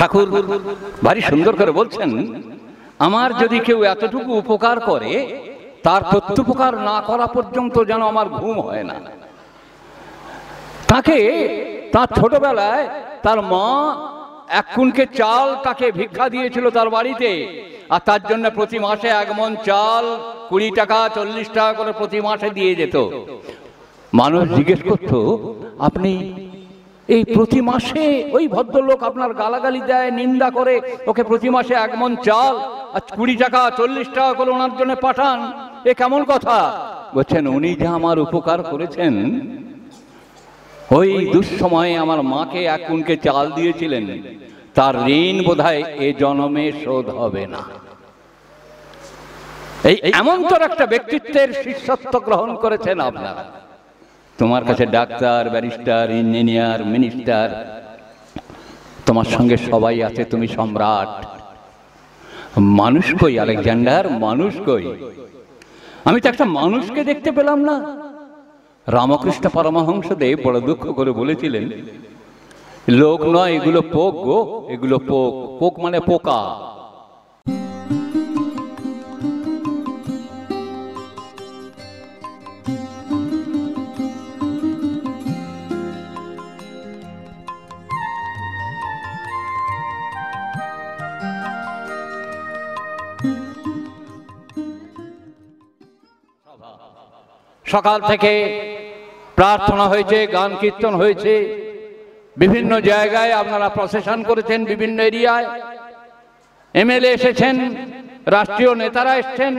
ঠাকুর ভারী সুন্দর করে বলছেন, আমার যদি কেউ এতটুকু উপকার করে তার প্রত্যুপকার না করা পর্যন্ত যেন আমার ঘুম হয় না। তাকে তার ছোটবেলায় তার মা 1 কুনকে চাল তাকে ভিক্ষা দিয়েছিল তার বাড়িতে, আর তার জন্য প্রতি মাসে 1 মণ চাল 20 টাকা 40 টাকা করে প্রতি মাসে দিয়ে যেত। মানুষ জিজ্ঞেস করতো, আপনি এই প্রতি মাসে ওই ভদ্রলোক আপনার গালাগালি দেয়, নিন্দা করে, ওকে প্রতি মাসে 1 মণ চাল আর 20 টাকা 40 টাকা করে ওনার জন্য পাঠান, এ কেমন কথা? বলছেন, উনি যে আমার উপকার করেছেন, ওই দুঃসময়ে আমার মাকে 1 কুনকে চাল দিয়েছিলেন, তার ঋণ বোধহয় এ জন্মে শোধ হবে না। এই এমন তোর একটা ব্যক্তিত্বের শিষ্যত্ব গ্রহণ করেছেন আপনারা। তোমার কাছে ডাক্তার, ব্যারিস্টার, ইঞ্জিনিয়ার, মিনিস্টার, তোমার সঙ্গে সবাই আছে, তুমি সম্রাট। মানুষ কই আলেকজান্ডার? মানুষ কই? আমি তো একটা মানুষকে দেখতে পেলাম না। রামকৃষ্ণ পরমহংসদেব বড় দুঃখ করে বলেছিলেন, লোক নয়, এগুলো পোক গো, এগুলো পোক। পোক মানে পোকা। সকাল থেকে প্রার্থনা হয়েছে, গান কীর্তন হয়েছে, বিভিন্ন জায়গায় আপনারা প্রসেশন করেছেন, বিভিন্ন এরিয়ায় এমএলএ এসেছেন, রাষ্ট্রীয় নেতারা এসেছেন,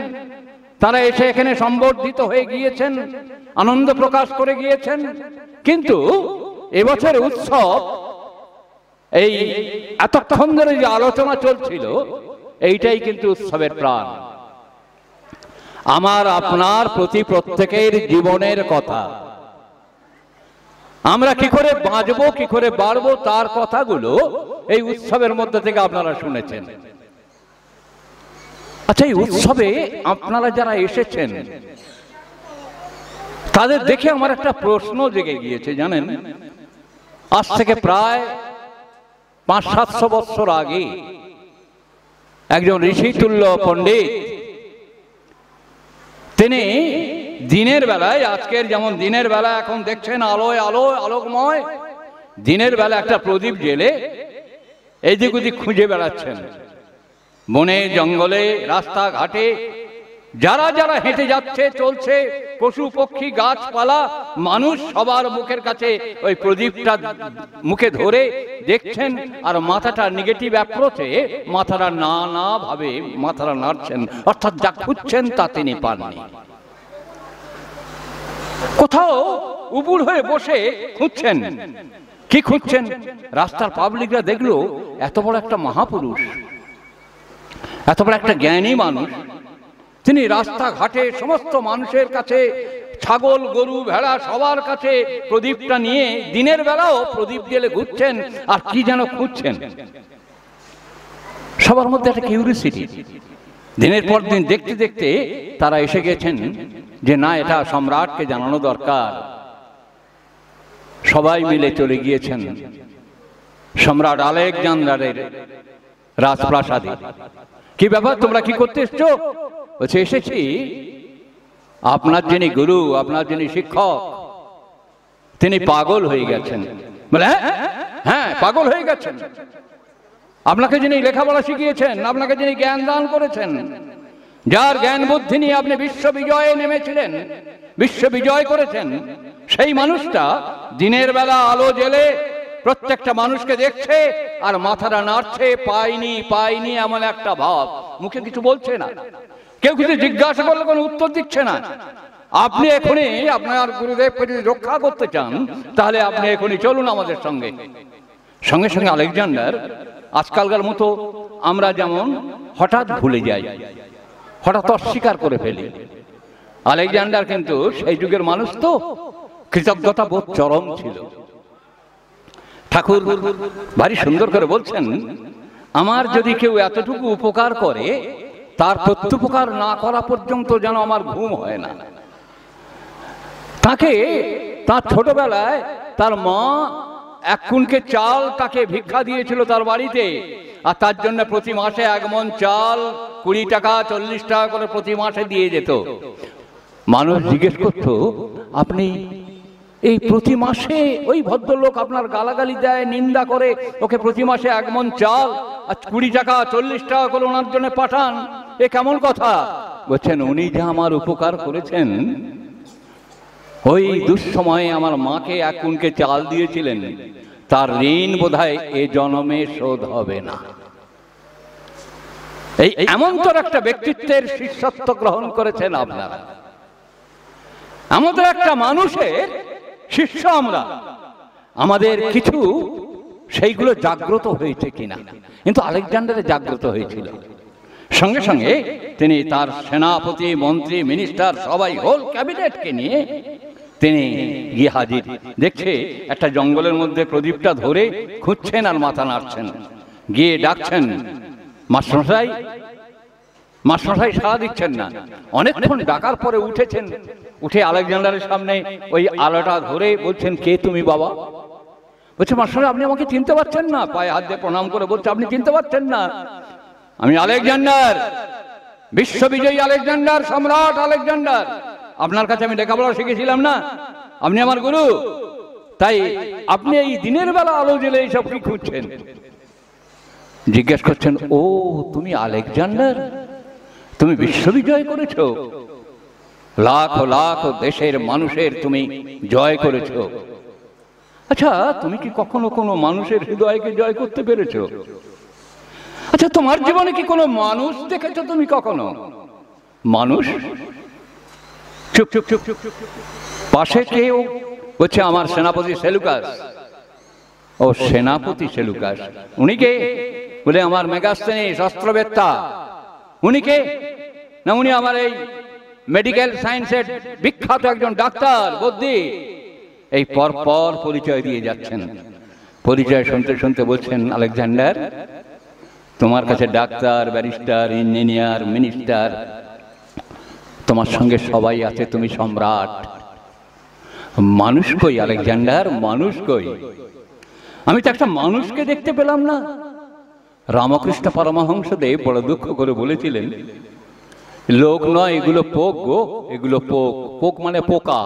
তারা এসে এখানে সম্বর্ধিত হয়ে গিয়েছেন, আনন্দ প্রকাশ করে গিয়েছেন। কিন্তু এবছর উৎসব, এই এতক্ষণ ধরে যে আলোচনা চলছিল, এইটাই কিন্তু উৎসবের প্রাণ। আমার আপনার প্রতি প্রত্যেকের জীবনের কথা, আমরা কি করে বাঁচবো, কি করে বাড়বো, তার কথাগুলো এই উৎসবের মধ্যে থেকে আপনারা শুনেছেন। আচ্ছা, এই উৎসবে আপনারা যারা এসেছেন তাদের দেখে আমার একটা প্রশ্ন জেগে গিয়েছে। জানেন, আজ থেকে প্রায় 500-700 বছর আগে একজন ঋষিতুল্য পণ্ডিত, তিনি দিনের বেলায়, আজকের যেমন দিনের বেলা এখন দেখছেন আলোয় আলো আলোকময়, দিনের বেলা একটা প্রদীপ জেলে এইদিক ওদিক খুঁজে বেড়াচ্ছেন, বনে জঙ্গলে রাস্তাঘাটে যারা যারা হেঁটে যাচ্ছে চলছে, পশু পক্ষী গাছপালা মানুষ, সবার মুখের কাছে ওই প্রদীপটা মুখে ধরে দেখছেন, আর মাথাটা নেগেটিভ অ্যাপ্রোচে মাথাটা না ভাবে মাথাটা নাড়ছেন, অর্থাৎ যা খুঁজছেন তা তিনি পাননি। কোথাও উপুর হয়ে বসে খুঁজছেন। কি খুঁজছেন? রাস্তার পাবলিকরা দেখলো এত বড় একটা মহাপুরুষ, এত বড় একটা জ্ঞানী মানুষ, তিনি রাস্তাঘাটে সমস্ত মানুষের কাছে, ছাগল গরু ভেড়া সবার কাছে প্রদীপটা নিয়ে দিনের বেলাও প্রদীপ জেলে ঘুরছেন, আর কি যেন খুঁজছেন। সবার মধ্যে একটা কিউরিসিটি। দিনের পর দিন দেখতে দেখতে তারা এসে গেছেন যে না, এটা সম্রাটকে জানানো দরকার। সবাই মিলে চলে গিয়েছেন সম্রাট আলেকজান্ডারের রাজপ্রাসাদে। কি ব্যাপার, তোমরা কি করতে এসছো? বলছে, এসেছি আপনার যিনি গুরু, আপনার যিনি শিক্ষক, তিনি পাগল হয়ে গেছেন। বলে, হ্যাঁ পাগল হয়ে গেছেন। আপনাকে যিনি লেখাপড়া শিখিয়েছেন, আপনাকে যিনি জ্ঞান দান করেছেন, যার জ্ঞান বুদ্ধি নিয়ে আপনি বিশ্ব বিজয়ে নেমেছিলেন, বিশ্ব বিজয় করেছেন, সেই মানুষটা দিনের বেলা আলো জেলে প্রত্যেকটা মানুষকে দেখছে আর মাথাটা নাড়ছে, পাইনি পাইনি এমন একটা ভাব, মুখে কিছু বলছে না। কেউ কিছু জিজ্ঞাসা করলে কোনো উত্তর দিচ্ছে না। আপনি এখনই আপনার গুরুদেবকে যদি রক্ষা করতে চান, তাহলে আপনি এখনই চলুন আমাদের সঙ্গে। সঙ্গে সঙ্গে আলেকজান্ডার, আজকালকার মতো আমরা যেমন হঠাৎ ভুলে যাই, হঠাৎ অস্বীকার করে ফেলি, আলেকজান্ডার কিন্তু সেই যুগের মানুষ, তো কৃতজ্ঞতা বোধ চরম ছিল। ঠাকুর ভারী সুন্দর করে বলছেন, আমার যদি কেউ এতটুকু উপকার করে তার প্রত্যুপকার না করা পর্যন্ত যেন আমার ঘুম হয় না। তাকে তার ছোটবেলায় তার মা 1 কুনকে চাল তাকে ভিক্ষা দিয়েছিল তার বাড়িতে, আর তার জন্য প্রতি মাসে 1 মণ চাল 20 টাকা 40 টাকা করে প্রতি মাসে দিয়ে যেত। মানুষ জিজ্ঞেস করত, আপনি এই প্রতি মাসে ওই ভদ্রলোক আপনার গালাগালি দেয়, নিন্দা করে, ওকে প্রতি মাসে 1 মণ চাল আর 20 টাকা 40 টাকা করে ওনার জন্য পাঠান, এ কেমন কথা? বলছেন, উনি যা আমার উপকার করেছেন, ওই দুঃসময়ে আমার মাকে 1 কুনকে চাল দিয়েছিলেন, তার ঋণ বোধহয় এ জন্মে শোধ হবে না। এই এমন তোর একটা ব্যক্তিত্বের শিষ্যত্ব গ্রহণ করেছেন আপনারা। আমাদের একটা মানুষের শিষ্য আমরা, আমাদের কিছু সেইগুলো জাগ্রত হয়েছে কিনা। কিন্তু আলেকজান্ডারে জাগ্রত হয়েছিল। সঙ্গে সঙ্গে তিনি তার সেনাপতি, মন্ত্রী, মিনিস্টার সবাই, হোল ক্যাবিনেটকে নিয়ে তিনি গিয়ে হাজির। দেখছে একটা জঙ্গলের মধ্যে প্রদীপটা ধরে খুঁজছেন আর মাথা নাড়ছেন। গিয়ে ডাকছেন, মাস্টারমশাই। মাস্টারমশাই সাড়া দিচ্ছেন না। অনেকক্ষণ ডাকার পরে উঠেছেন, উঠে আলেকজান্ডারের সামনে ওই আলোটা ধরে বলছেন, কে তুমি বাবা? বলছে, মাস্টারমশাই আপনি আমাকে চিনতে পারছেন না? পায়ে হাত দিয়ে প্রণাম করে বলছে, আপনি চিনতে পারছেন না? আমি আলেকজান্ডার, বিশ্ববিজয়ী আলেকজান্ডার, সম্রাট আলেকজান্ডার। আপনার কাছে আমি লেখাপড়া শিখেছিলাম না, আপনি আমার গুরু, তাই আপনি এই দিনের বেলা আলো জ্বেলে এইসব কি খুঁজছেন? জিজ্ঞেস করছেন, ও তুমি আলেকজান্ডার, তুমি বিশ্ববিজয় করেছো, লাখ লাখ দেশের মানুষের তুমি জয় করেছো। আচ্ছা, তুমি কি কখনো কোনো মানুষের হৃদয়কে জয় করতে পেরেছো? আচ্ছা, তোমার জীবনে কি কোনো মানুষ দেখেছো তুমি কখনো? মানুষ? চুপ চুপ চুপ চুপ চুপ। পাশে কেউ বলছে, আমার সেনাপতি সেলুকাস। ও সেনাপতি সেলুকাস, উনি কে? বলে, আমার মেগাস্তেনিস, অস্ত্রবেত্তা। উনি কে? না, উনি আমার এই মেডিকেল সায়েন্সের বিখ্যাত একজন ডাক্তার, বদ্যি। এই পরপর পরিচয় দিয়ে যাচ্ছেন। পরিচয় শুনতে শুনতে বলছেন, আলেকজান্ডার, তোমার কাছে ডাক্তার, ব্যারিস্টার, ইঞ্জিনিয়ার, মিনিস্টার, তোমার সঙ্গে সবাই আছে, তুমি সম্রাট। মানুষ কই আলেকজান্ডার? মানুষ কই? আমি তো একটা মানুষকে দেখতে পেলাম না। রামকৃষ্ণ পরমহংসদেব বড় দুঃখ করে বলেছিলেন, লোক নয়, এগুলো পোক গো, এগুলো পোক। পোক মানে পোকা।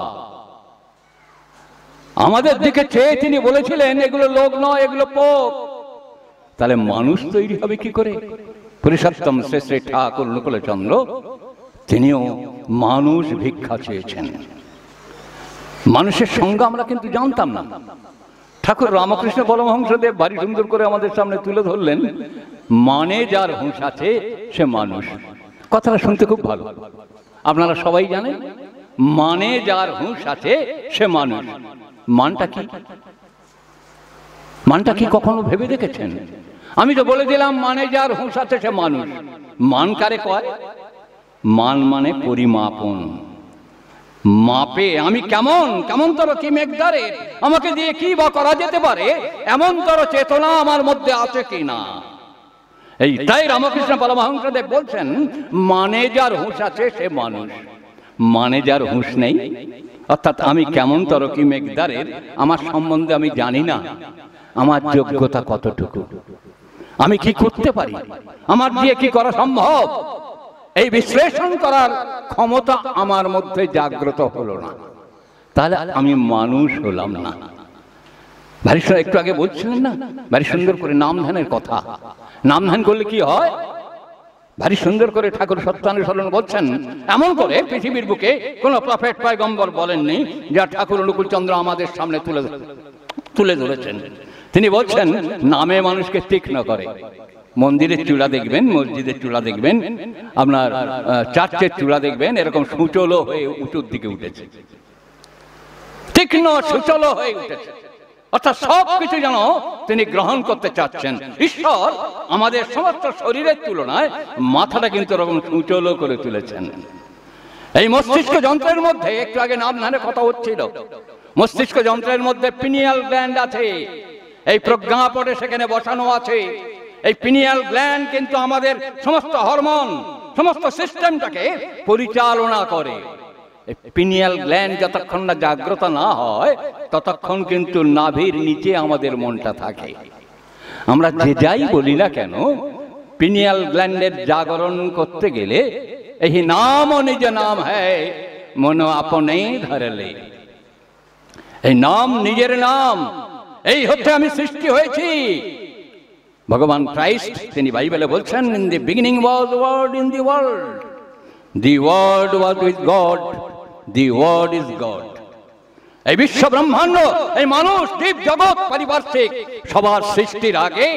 আমাদের দিকে চেয়ে তিনি বলেছিলেন, এগুলো লোক নয়, এগুলো পোক। তাহলে মানুষ তৈরি হবে কি করে? পুরুষোত্তম শ্রী শ্রী ঠাকুর অনুকূলচন্দ্র তিনিও মানুষ ভিক্ষা চেয়েছেন। মানুষের সংজ্ঞা আমরা কিন্তু জানতাম না। ঠাকুর রামকৃষ্ণ পরমহংসদেব ভারী সুন্দর করে আমাদের সামনে তুলে ধরলেন, মানে যার হুঁশ আছে সে মানুষ। কথাটা শুনতে খুব ভালো, আপনারা সবাই জানেন, মানে যার হুঁশ আছে সে মানুষ। মানটা কি? মানটা কি কখনো ভেবে দেখেছেন? আমি তো বলে দিলাম, মানে যার হুঁশ আছে সে মানুষ। মান কারে কয়? মান মানে পরিমাপন। মাপে আমি কেমন, কেমনতর কি মেঘদারে, আমাকে দিয়ে কি বা করা যেতে পারে, এমনতর চেতনা আমার মধ্যে আছে কিনা। এই তাই রামকৃষ্ণ পরমহংসদেব বলছেন, মানে যার হুঁশ আছে সে মানুষ। মানে যার হুঁশ নেই, অর্থাৎ আমি কেমনতর কি মেঘদারের, আমার সম্বন্ধে আমি জানি না, আমার যোগ্যতা কতটুকু, আমি কি করতে পারি, আমার দিয়ে কি করা সম্ভব, এই বিশ্লেষণ করার ক্ষমতা আমার মধ্যে জাগ্রত হলো না, তাহলে আমি মানুষ হলাম না। ভারী একটু আগে বলছিলেন না, ভারী সুন্দর করে নাম ধ্যানের কথা। নাম ধ্যান করলে কি হয়? ভারী সুন্দর করে ঠাকুর সত্যানুসরণ বলছেন, এমন করে পৃথিবীর বুকে কোন প্রফেট পয়গম্বর বলেননি, যা ঠাকুর অনুকূলচন্দ্র আমাদের সামনে তুলে ধরেছেন। তিনি বলছেন, নামে মানুষকে তীক্ষ্ণ করে। মন্দিরের চূড়া দেখবেন, মসজিদের চূড়া দেখবেন, আপনার চার্চের চূড়া দেখবেন, এরকম সুচলো হয়ে উঁচুর দিকে উঠেছে, তীক্ষ্ণ সুচলো হয়ে উঠেছে, অর্থাৎ সবকিছু যেন তিনি গ্রহণ করতে চাচ্ছেন। ঈশ্বর আমাদের সমস্ত শরীরের তুলনায় মাথাটা কিন্তু এরকম সুচলো করে তুলেছেন। এই মস্তিষ্ক যন্ত্রের মধ্যে, একটু আগে নাম ধ্যানের কথা হচ্ছিল, মস্তিষ্ক যন্ত্রের মধ্যে পিনিয়াল গ্ল্যান্ড আছে, এই প্রজ্ঞাপটে সেখানে বসানো আছে। এই পিনিয়াল গ্ল্যান্ড কিন্তু আমাদের সমস্ত হরমোন, সমস্ত সিস্টেমটাকে পরিচালনা করে। পিনিয়াল গ্ল্যান্ড যতক্ষণ না জাগ্রত না হয় ততক্ষণ কিন্তু নাভির নিচে আমাদের মনটা থাকে। আমরা যে যাই বলি না কেন, পিনিয়াল গ্ল্যান্ডের জাগরণ করতে গেলে এই নাম নিজ নাম হ্যায় মন আপনে ধরলে, এই নাম নিজের নাম, এই হতে আমি সৃষ্টি হয়েছি। ভগবান ক্রাইস্ট তিনি বাইবেলে বলছেন, in the beginning was word in the world, the word was with God, the word is God. এই বিশ্ব ব্রহ্মাণ্ড, এই মানুষ, জীব জগৎ, পারিপার্শ্বিক সবার সৃষ্টির আগে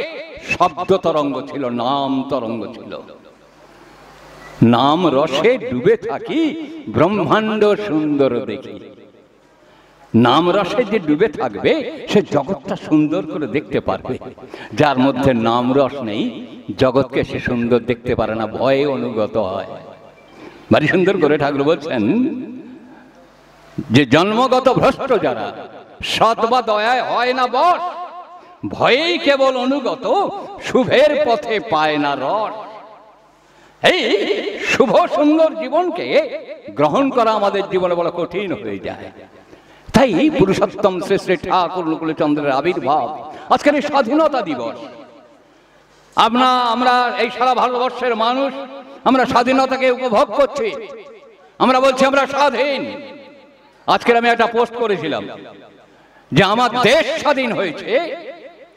শব্দ তরঙ্গ ছিল, নাম তরঙ্গ ছিল। নাম রসে ডুবে থাকি ব্রহ্মাণ্ড সুন্দর দেখি। নাম রসে যে ডুবে থাকবে সে জগৎটা সুন্দর করে দেখতে পারবে। যার মধ্যে নাম রস নেই জগৎকে সে সুন্দর দেখতে পারে না, ভয়ে অনুগত হয়। ভারী সুন্দর করে ঠাকুর বলছেন যে জন্মগত ভ্রষ্ট যারা, সৎ বা দয়ায় হয় না বশ, ভয়েই কেবল অনুগত, শুভের পথে পায় না রস। এই শুভ সুন্দর জীবনকে গ্রহণ করা আমাদের জীবনে বড় কঠিন হয়ে যায়। তাই পুরুষোত্তম শ্রী শ্রী ঠাকুর অনুকূলচন্দ্রের আবির্ভাব আজকের এই স্বাধীনতা দিবস। আমরা এই সারা ভারতবর্ষের মানুষ আমরা স্বাধীনতাকে উপভোগ করছি, আমরা বলছি আমরা স্বাধীন। আজকের আমি একটা পোস্ট করেছিলাম যে আমার দেশ স্বাধীন হয়েছে,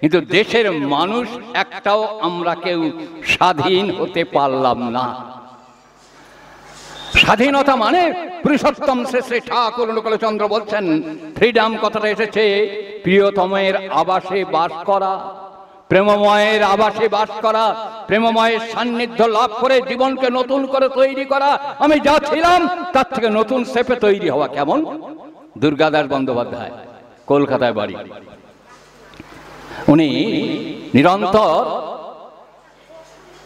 কিন্তু দেশের মানুষ একটাও আমরা কেউ স্বাধীন হতে পারলাম না। স্বাধীনতা মানে পুরুষোত্তম শ্রী শ্রী ঠাকুর অনুকূলচন্দ্র বলছেন, ফ্রিডম কথাটা এসেছে প্রিয়তমের আবাসে বাস করা, প্রেমময়ের আবাসে বাস করা, প্রেমময়ের সান্নিধ্য লাভ করে জীবনকে নতুন করে তৈরি করা। আমি যা ছিলাম তার থেকে নতুন শেপে তৈরি হওয়া। কেমন? দুর্গাদাস বন্দ্যোপাধ্যায়, কলকাতায় বাড়ি, উনি নিরন্তর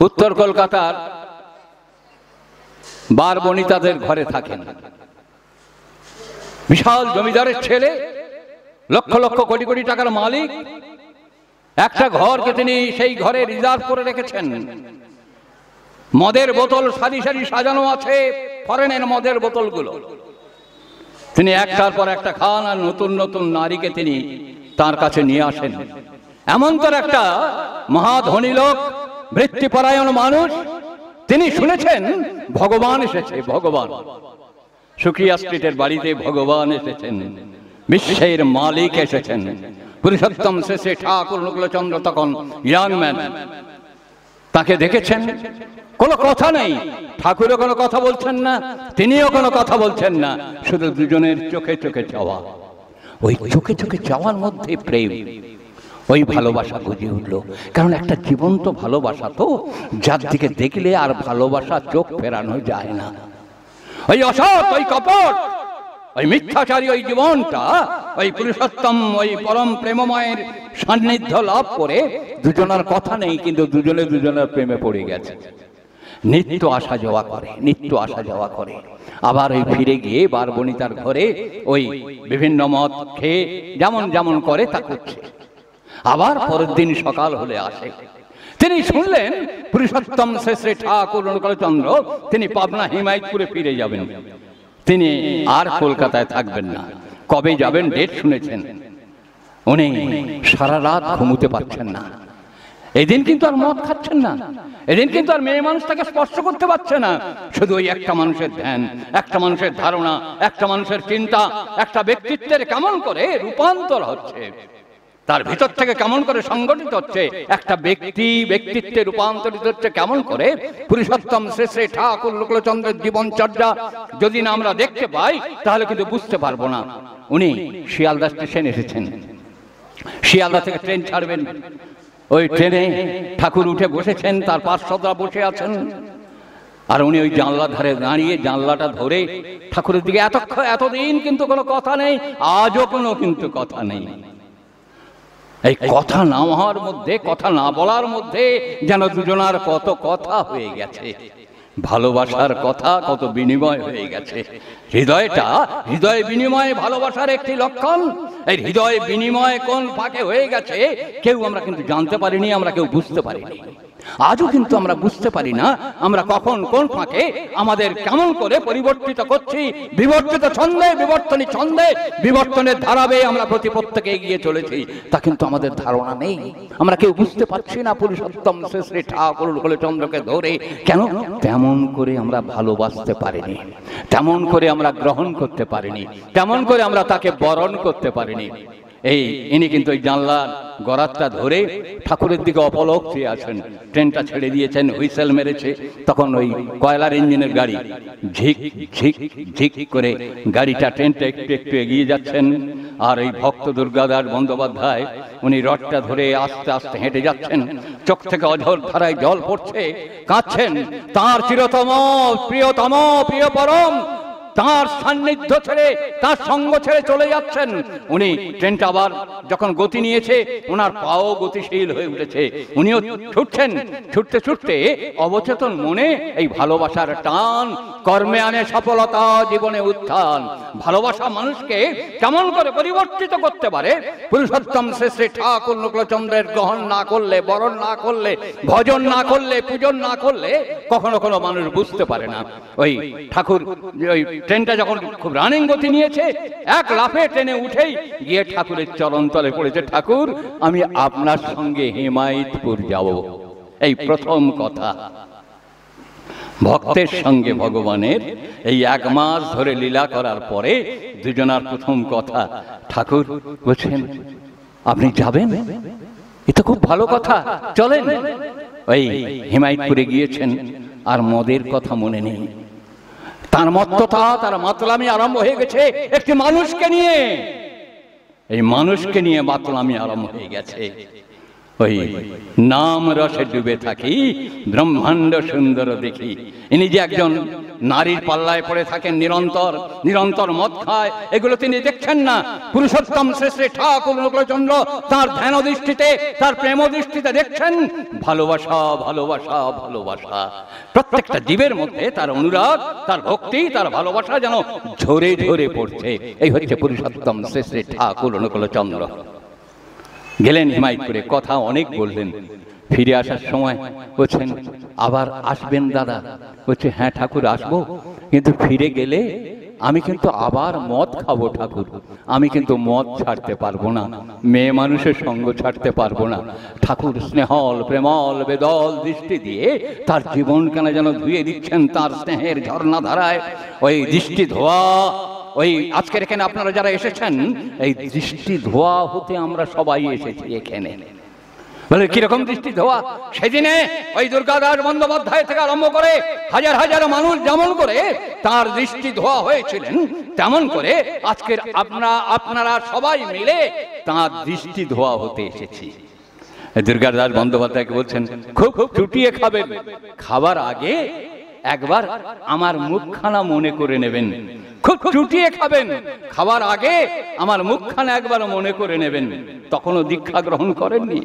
উত্তর কলকাতার বার বনিতাদের ঘরে থাকেন। বিশাল জমিদারের ছেলে, লক্ষ লক্ষ কোটি কোটি টাকার মালিক। একটা ঘরকে তিনি সেই ঘরে রিজার্ভ করে রেখেছেন। মদের বোতল সারি সারি সাজানো আছে, ফরেনের মদের বোতলগুলো। তিনি একটার পর একটা খান আর নতুন নতুন নারীকে তিনি তার কাছে নিয়ে আসেন। এমন তোর একটা মহাধনী লোক, বৃত্তিপরায়ণ মানুষ, তিনি শুনেছেন ভগবান এসেছে। ভগবান শুক্রিয়া স্ট্রিটের বাড়িতে ভগবান এসেছেন, বিশ্বের মালিক এসেছেন। পুরুষোত্তম শ্রী শ্রী ঠাকুর অনুকূলচন্দ্র তখন ইয়াং ম্যান, তাকে দেখেছেন। কোনো কথা নেই, ঠাকুরও কোনো কথা বলছেন না, তিনিও কোনো কথা বলছেন না, শুধু দুজনের চোখে চোখে চাওয়া। ওই চোখে চোখে চাওয়ার মধ্যে প্রেম, ওই ভালোবাসা বুঝে উঠল। কারণ একটা জীবন্ত ভালোবাসা তো, যার দিকে দেখলে আর ভালোবাসা চোখ ফেরানো যায় না। ওই অসৎ, ওই কপট, ওই মিথ্যাচারী ওই জীবনটা ওই পুরুষোত্তম ওই পরম প্রেমময়ের সান্নিধ্য লাভ করে দুজনের কথা নেই, কিন্তু দুজনে দুজনের প্রেমে পড়ে গেছে। নিত্য আসা যাওয়া করে, নিত্য আসা যাওয়া করে। আবার ওই ফিরে গিয়ে বার বনিতার ঘরে ওই বিভিন্ন মদ খেয়ে যেমন যেমন করে তা করছে। আবার পরের দিন সকাল হলে আসে, তিনি শুনলেন পুরুষোত্তম শ্রী শ্রী ঠাকুর অনুকূলচন্দ্র তিনি পাবনা হিমায়তপুরে ফিরে যাবেন, তিনি আর কলকাতায় থাকবেন না। কবে যাবেন ডেট শুনেছেন। উনি সারা রাত ঘুমোতে পারছেন না। এদিন কিন্তু আর মদ খাচ্ছেন না, এদিন কিন্তু আর মেয়ে মানুষটাকে স্পর্শ করতে পারছে না। শুধু ওই একটা মানুষের ধ্যান, একটা মানুষের ধারণা, একটা মানুষের চিন্তা, একটা ব্যক্তিত্বের কেমন করে রূপান্তর হচ্ছে, তার ভিতর থেকে কেমন করে সংগঠিত হচ্ছে একটা ব্যক্তিত্বে রূপান্তরিত হচ্ছে কেমন করে। পুরুষোত্তম শ্রী শ্রী ঠাকুর অনুকূলচন্দ্রের জীবনচর্যা যদি না আমরা দেখতে পাই তাহলে কিন্তু বুঝতে পারবো না। উনি শিয়ালদা স্টেশন এসেছেন, শিয়ালদা থেকে ট্রেন ছাড়বেন। ওই ট্রেনে ঠাকুর উঠে বসেছেন, তার পার্শ্বদরা বসে আছেন, আর উনি ওই জানলার ধারে দাঁড়িয়ে জানলাটা ধরে ঠাকুরের দিকে এতদিন কিন্তু কোনো কথা নেই, আজও কোনো কিন্তু কথা নেই। এই কথা না হওয়ার মধ্যে, কথা না বলার মধ্যে যেন দুজনার কত কথা হয়ে গেছে, ভালোবাসার কথা কত বিনিময় হয়ে গেছে। হৃদয়টা, হৃদয় বিনিময় ভালোবাসার একটি লক্ষণ। এই হৃদয় বিনিময় কোন ফাঁকে হয়ে গেছে কেউ আমরা কিন্তু জানতে পারিনি, আমরা কেউ বুঝতে পারিনি। আজও কিন্তু আমরা বুঝতে পারি না আমরা কখন কোন ফাঁকে আমাদের কেমন করে পরিবর্তিত করছি, বিবর্তিত ছন্দে, বিবর্তনী ছন্দে, বিবর্তনের ধারাবে আমরা প্রত্যেকে এগিয়ে চলেছি, তা কিন্তু আমাদের ধারণা নেই। আমরা কেউ বুঝতে পারছি না পুরুষোত্তম শ্রী শ্রী ঠাকুর অনুকূলচন্দ্রকে ধরে কেন তেমন করে আমরা ভালোবাসতে পারিনি, তেমন করে আমরা গ্রহণ করতে পারিনি, তেমন করে আমরা তাকে বরণ করতে পারিনি। এই ইনি কিন্তু ওই জানলার গরাতটা ধরে ঠাকুরের দিকে অপলক চেয়ে আছেন। ট্রেনটা ছেড়ে দিয়েছেন, হুইসেল মেরেছে, তখন ওই কয়লার ইঞ্জিনের গাড়ি ঝিক ঝিক ঝিক করে গাড়িটা ট্রেনটা একটু একটু এগিয়ে যাচ্ছেন। আর এই ভক্ত দুর্গাদাস বন্দ্যোপাধ্যায় উনি রথটা ধরে আস্তে আস্তে হেঁটে যাচ্ছেন, চোখ থেকে অঝোর ধারায় জল পড়ছে, কাঁদছেন। তার চিরতম প্রিয়তম প্রিয় পরম তার সান্নিধ্য ছেড়ে, তার সঙ্গ ছেড়ে চলে যাচ্ছেন উনি। ট্রেনটা আবার যখন গতি নিয়েছে, ওনার পাও গতিশীল হয়ে উঠেছে, উনিও ছুটছেন। ছুটতে ছুটতে অবচেতন মনে এই ভালোবাসার টান, কর্মে আনে সফলতা, জীবনে উত্থান। ভালোবাসা মানুষকে কেমন করে পরিবর্তিত করতে পারে, পুরুষোত্তম শ্রী শ্রী ঠাকুর অনুকূলচন্দ্রের গ্রহণ না করলে, বরণ না করলে, ভজন না করলে, পূজন না করলে কখনো কোনো মানুষ বুঝতে পারে না। ওই ঠাকুর ওই ট্রেনটা যখন খুব রানিং গতি নিয়েছে, এক লাফে ট্রেনে উঠেই গিয়ে ঠাকুরের চরণ তলে পড়েছে, ঠাকুর আমি আপনার সঙ্গে হিমায়তপুর যাব। এই প্রথম কথা ভক্তের সঙ্গে ভগবানের এই 1 মাস ধরে লীলা করার পরে দুজনার প্রথম কথা। ঠাকুর বলছেন আপনি যাবেন, এটা খুব ভালো কথা, চলেন। ওই হিমায়তপুরে গিয়েছেন, আর মদের কথা মনে নেই, তার মত্ততা, তার মাতলামি আরম্ভ হয়ে গেছে একটি মানুষকে নিয়ে। এই মানুষকে নিয়ে মাতলামি আরম্ভ হয়ে গেছে। ওই নাম রসে ডুবে থাকি, ব্রহ্মাণ্ড সুন্দর দেখি। ইনি যে একজন নারীর পাল্লায় পড়ে থাকেন, নিরন্তর নিরন্তর মদ খায়, এগুলো তিনি দেখছেন না। পুরুষোত্তম শ্রী শ্রী ঠাকুর অনুকূলচন্দ্র তার ধ্যান দৃষ্টিতে, তার প্রেম দৃষ্টিতে দেখছেন ভালোবাসা, ভালোবাসা, ভালোবাসা। প্রত্যেকটা জীবের মধ্যে তার অনুরাগ, তার ভক্তি, তার ভালোবাসা যেন ঝরে ঝরে পড়ছে। এই হচ্ছে পুরুষোত্তম শ্রী শ্রী ঠাকুর অনুকূলচন্দ্র। গেলেন হিমায়তপুরে, কথা অনেক বললেন। ফিরে আসার সময় বলছেন আবার আসবেন দাদা? বলছে হ্যাঁ ঠাকুর আসবো, কিন্তু ফিরে গেলে আমি কিন্তু আবার মদ খাবো ঠাকুর, আমি কিন্তু মদ ছাড়তে পারবো না, মেয়ে মানুষের সঙ্গ ছাড়তে পারবো না। ঠাকুর স্নেহল প্রেমল বেদল দৃষ্টি দিয়ে তার জীবন কেন যেন ধুয়ে দিচ্ছেন তার স্নেহের ঝর্ণা ধারায়। ওই দৃষ্টি ধোয়া, ওই আজকের এখানে আপনারা যারা এসেছেন, এই দৃষ্টি ধোয়া হতে আমরা সবাই এসেছি এখানে। বলে কিরকম দৃষ্টি ধোয়া? সেদিনে ওই দুর্গাদাস বন্দ্যোপাধ্যায় থেকে আরম্ভ করে হাজার হাজার মানুষ যেমন করে তার দৃষ্টি ধোয়া হয়েছিলেন, তেমন করে আজকের আপনারা সবাই মিলে তার দৃষ্টি ধোয়া হতে এসেছি। দুর্গাদাস বন্দ্যোপাধ্যায়কে বলছেন খুব চুটিয়ে খাবেন, খাবার আগে একবার আমার মুখখানা মনে করে নেবেন। খুব চুটিয়ে খাবেন, খাবার আগে আমার মুখখানা একবার মনে করে নেবেন। তখনও দীক্ষা গ্রহণ করেননি,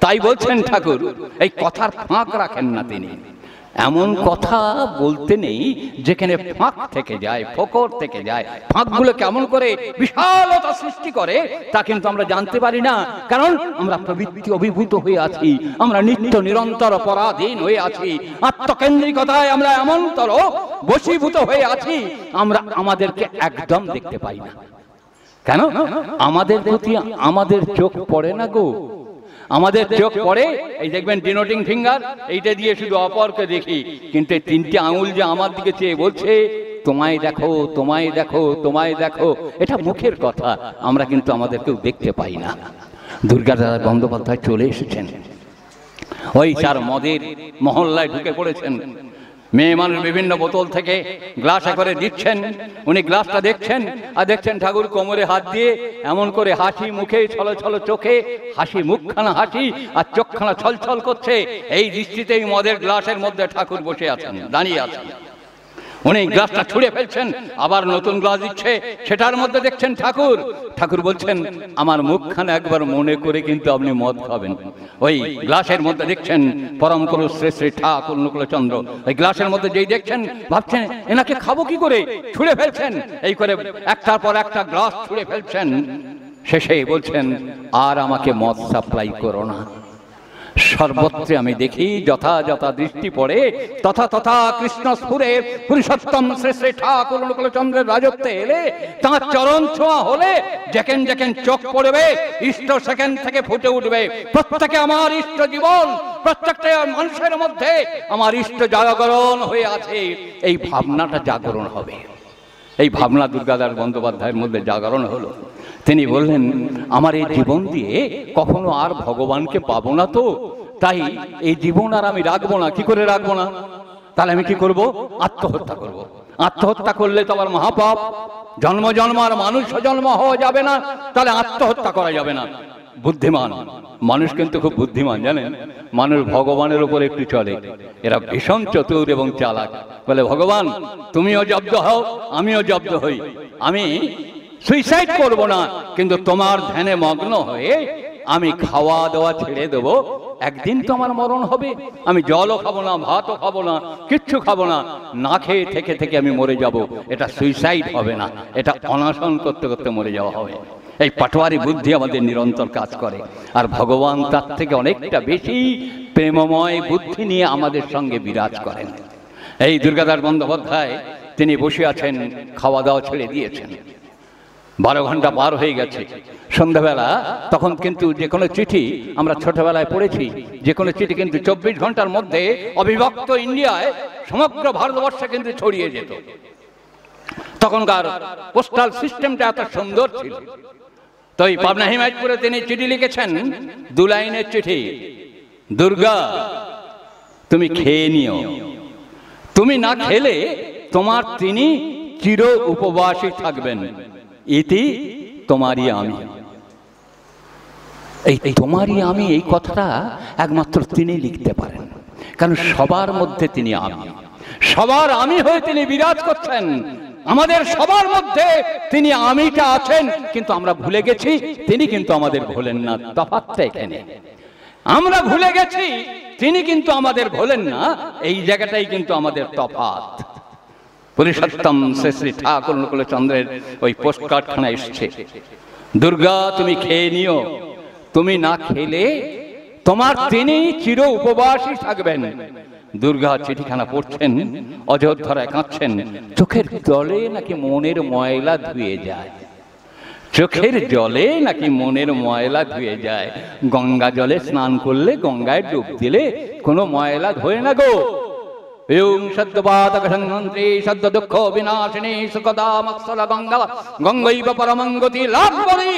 তাই বলছেন ঠাকুর এই কথার ফাঁক রাখেন না তিনি। এমন কথা বলতে নেই যেখানে ফাঁক থেকে যায়, ফোকর থেকে যায়। ফাঁকগুলো কেমন করে বিশালতা সৃষ্টি করে তা কিন্তু আমরা জানতে পারি না, কারণ আমরা প্রবৃত্তি অভিভূত হয়ে আছি, আমরা নিত্য নিরন্তর পরাধীন হয়ে আছি, আত্মকেন্দ্রিকতায় আমরা এমনতর বশীভূত হয়ে আছি, আমরা আমাদেরকে একদম দেখতে পাই না। কেন? আমাদের প্রতি আমাদের চোখ পড়ে না গো। আমাদের চোখ পড়ে, এই দেখবেন ডিনোটিং ফিঙ্গার, এইটা দিয়ে শুধু অপরকে দেখি, কিন্তু 3টে আঙুল যে আমার দিকে চেয়ে বলছে তোমায় দেখো, তোমায় দেখো, তোমায় দেখো, এটা মুখের কথা, আমরা কিন্তু আমাদেরকেও দেখতে পাই না। দুর্গাদাস বন্দ্যোপাধ্যায় চলে এসেছেন, ওই চার মদের মহল্লায় ঢুকে পড়েছেন। মেয়ে মানুষ বিভিন্ন বোতল থেকে গ্লাসে করে দিচ্ছেন, উনি গ্লাসটা দেখছেন, আর দেখছেন ঠাকুর কোমরে হাত দিয়ে এমন করে হাসি মুখে, ছল ছল চোখে হাসি, মুখখানা হাসি আর চোখখানা ছলছল করছে। এই দৃষ্টিতেই মদের গ্লাসের মধ্যে ঠাকুর বসে আছেন, দাঁড়িয়ে আছেন। উনি গ্লাসটা ছুঁড়ে ফেলছেন, আবার নতুন গ্লাস দিচ্ছে, সেটার মধ্যে দেখছেন ঠাকুর। ঠাকুর বলছেন আমার মুখখানা একবার মনে করে কিন্তু আপনি মদ খাবেন। ওই গ্লাসের মধ্যে দেখছেন পরম পুরুষ শ্রী শ্রী ঠাকুর অনুকূলচন্দ্র। ওই গ্লাসের মধ্যে যেই দেখছেন ভাবছেন এনাকে খাবো কি করে, ছুঁড়ে ফেলছেন। এই করে একটার পর একটা গ্লাস ছুঁড়ে ফেলছেন। শেষে বলছেন আর আমাকে মদ সাপ্লাই করো না। সর্বত্রে আমি দেখি যথা যথা দৃষ্টি পড়ে তথা তথা কৃষ্ণ স্ফুরে পুরুষোত্তম শ্রী শ্রী ঠাকুর অনুকূলচন্দ্রের রাজত্বে এলে তাঁর চরণ ছোঁয়া হলে যেখান যেখান চোখ পড়বে ইষ্ট সেখান থেকে ফুটে উঠবে প্রত্যেকে আমার ইষ্ট জীবন, প্রত্যেকটা মানুষের মধ্যে আমার ইষ্ট জাগরণ হয়ে আছে, এই ভাবনাটা জাগরণ হবে। এই ভাবনা দুর্গাদাস বন্দ্যোপাধ্যায়ের মধ্যে জাগরণ হলো। তিনি বললেন আমার এই জীবন দিয়ে কখনো আর ভগবানকে পাবো না, তো তাই এই জীবন আর আমি রাখবো না। কি করে রাখবো না? তাহলে আমি কি করব? আত্মহত্যা করব। আত্মহত্যা করলে তো আবার মহাপাপ, জন্ম জন্মার মানুষ জন্ম হওয়া যাবে না, তাহলে আত্মহত্যা করা যাবে না। বুদ্ধিমান মানুষ কিন্তু খুব বুদ্ধিমান, জানেন? মানুষ ভগবানের উপর একটু চলে, এরা ভীষণ চতুর এবং চালাক। বলে ভগবান তুমিও জব্দ হও, আমিও জব্দ হই, আমি সুইসাইড করব না, কিন্তু তোমার ধ্যানে মগ্ন হয়ে আমি খাওয়া দাওয়া ছেড়ে দেব। একদিন তো আমার মরণ হবে, আমি জলও খাবো না, ভাতও খাবো না, কিচ্ছু খাবো না, না খেয়ে থেকে থেকে আমি মরে যাব। এটা সুইসাইড হবে না, এটা অনশন করতে করতে মরে যাওয়া হবে। এই পাটোয়ারি বুদ্ধি আমাদের নিরন্তর কাজ করে, আর ভগবান তার থেকে অনেকটা বেশি প্রেমময় বুদ্ধি নিয়ে আমাদের সঙ্গে বিরাজ করেন। এই দুর্গাদাস বন্দ্যোপাধ্যায় তিনি বসে আছেন, খাওয়া দাওয়া ছেড়ে দিয়েছেন, 12 ঘন্টা পার হয়ে গেছে। সন্ধ্যাবেলা তখন কিন্তু যে কোনো চিঠি আমরা ছোটবেলায় পড়েছি, যে কোনো চিঠি কিন্তু 24 ঘন্টার মধ্যে অবিভক্ত ইন্ডিয়ায় সমগ্র ভারতবর্ষে কিন্তু ছড়িয়ে যেত। তখনকার পোস্টাল সিস্টেমটা এত সুন্দর ছিল। তো এই পাবনা হিমায়তপুরে তিনি চিঠি লিখেছেন, 2 লাইনের চিঠি। দুর্গা তুমি খেয়ে নিও, তুমি না খেলে তোমার তিনি চির উপবাসী থাকবেন, ইতি তোমারই আমি। এই তোমারই আমি, এই কথাটা একমাত্র তিনি লিখতে পারেন, কারণ সবার মধ্যে তিনি আমি, সবার আমি হয়ে তিনি বিরাজ করছেন। আমাদের সবার মধ্যে তিনি আমিটা আছেন, কিন্তু আমরা ভুলে গেছি, তিনি কিন্তু আমাদের ভোলেন না। তফাৎটা এখানে, আমরা ভুলে গেছি, তিনি কিন্তু আমাদের ভোলেন না, এই জায়গাটাই কিন্তু আমাদের তফাৎ। পুরুষোত্তম শ্রী শ্রী ঠাকুর অনুকূলচন্দ্রের ওই পোস্ট কার্ডখানা এসছে, দুর্গা তুমি খেয়ে নিও, তুমি না খেলে তোমার তিনি চির উপবাসী থাকবেন। দুর্গা চিঠিখানা পড়ছেন, অযোধ্যায় কাঁদছেন, চোখের জলে নাকি মনের ময়লা ধুয়ে যায়, চোখের জলে নাকি মনের ময়লা ধুয়ে যায়। গঙ্গা জলে স্নান করলে, গঙ্গায় ডুব দিলে কোনো ময়লা ধোয় না গো। সদ্য দুঃখ বিনাশিনী সুখদা মৎসল গঙ্গা গঙ্গৈব পরমং গতি লাভ করি।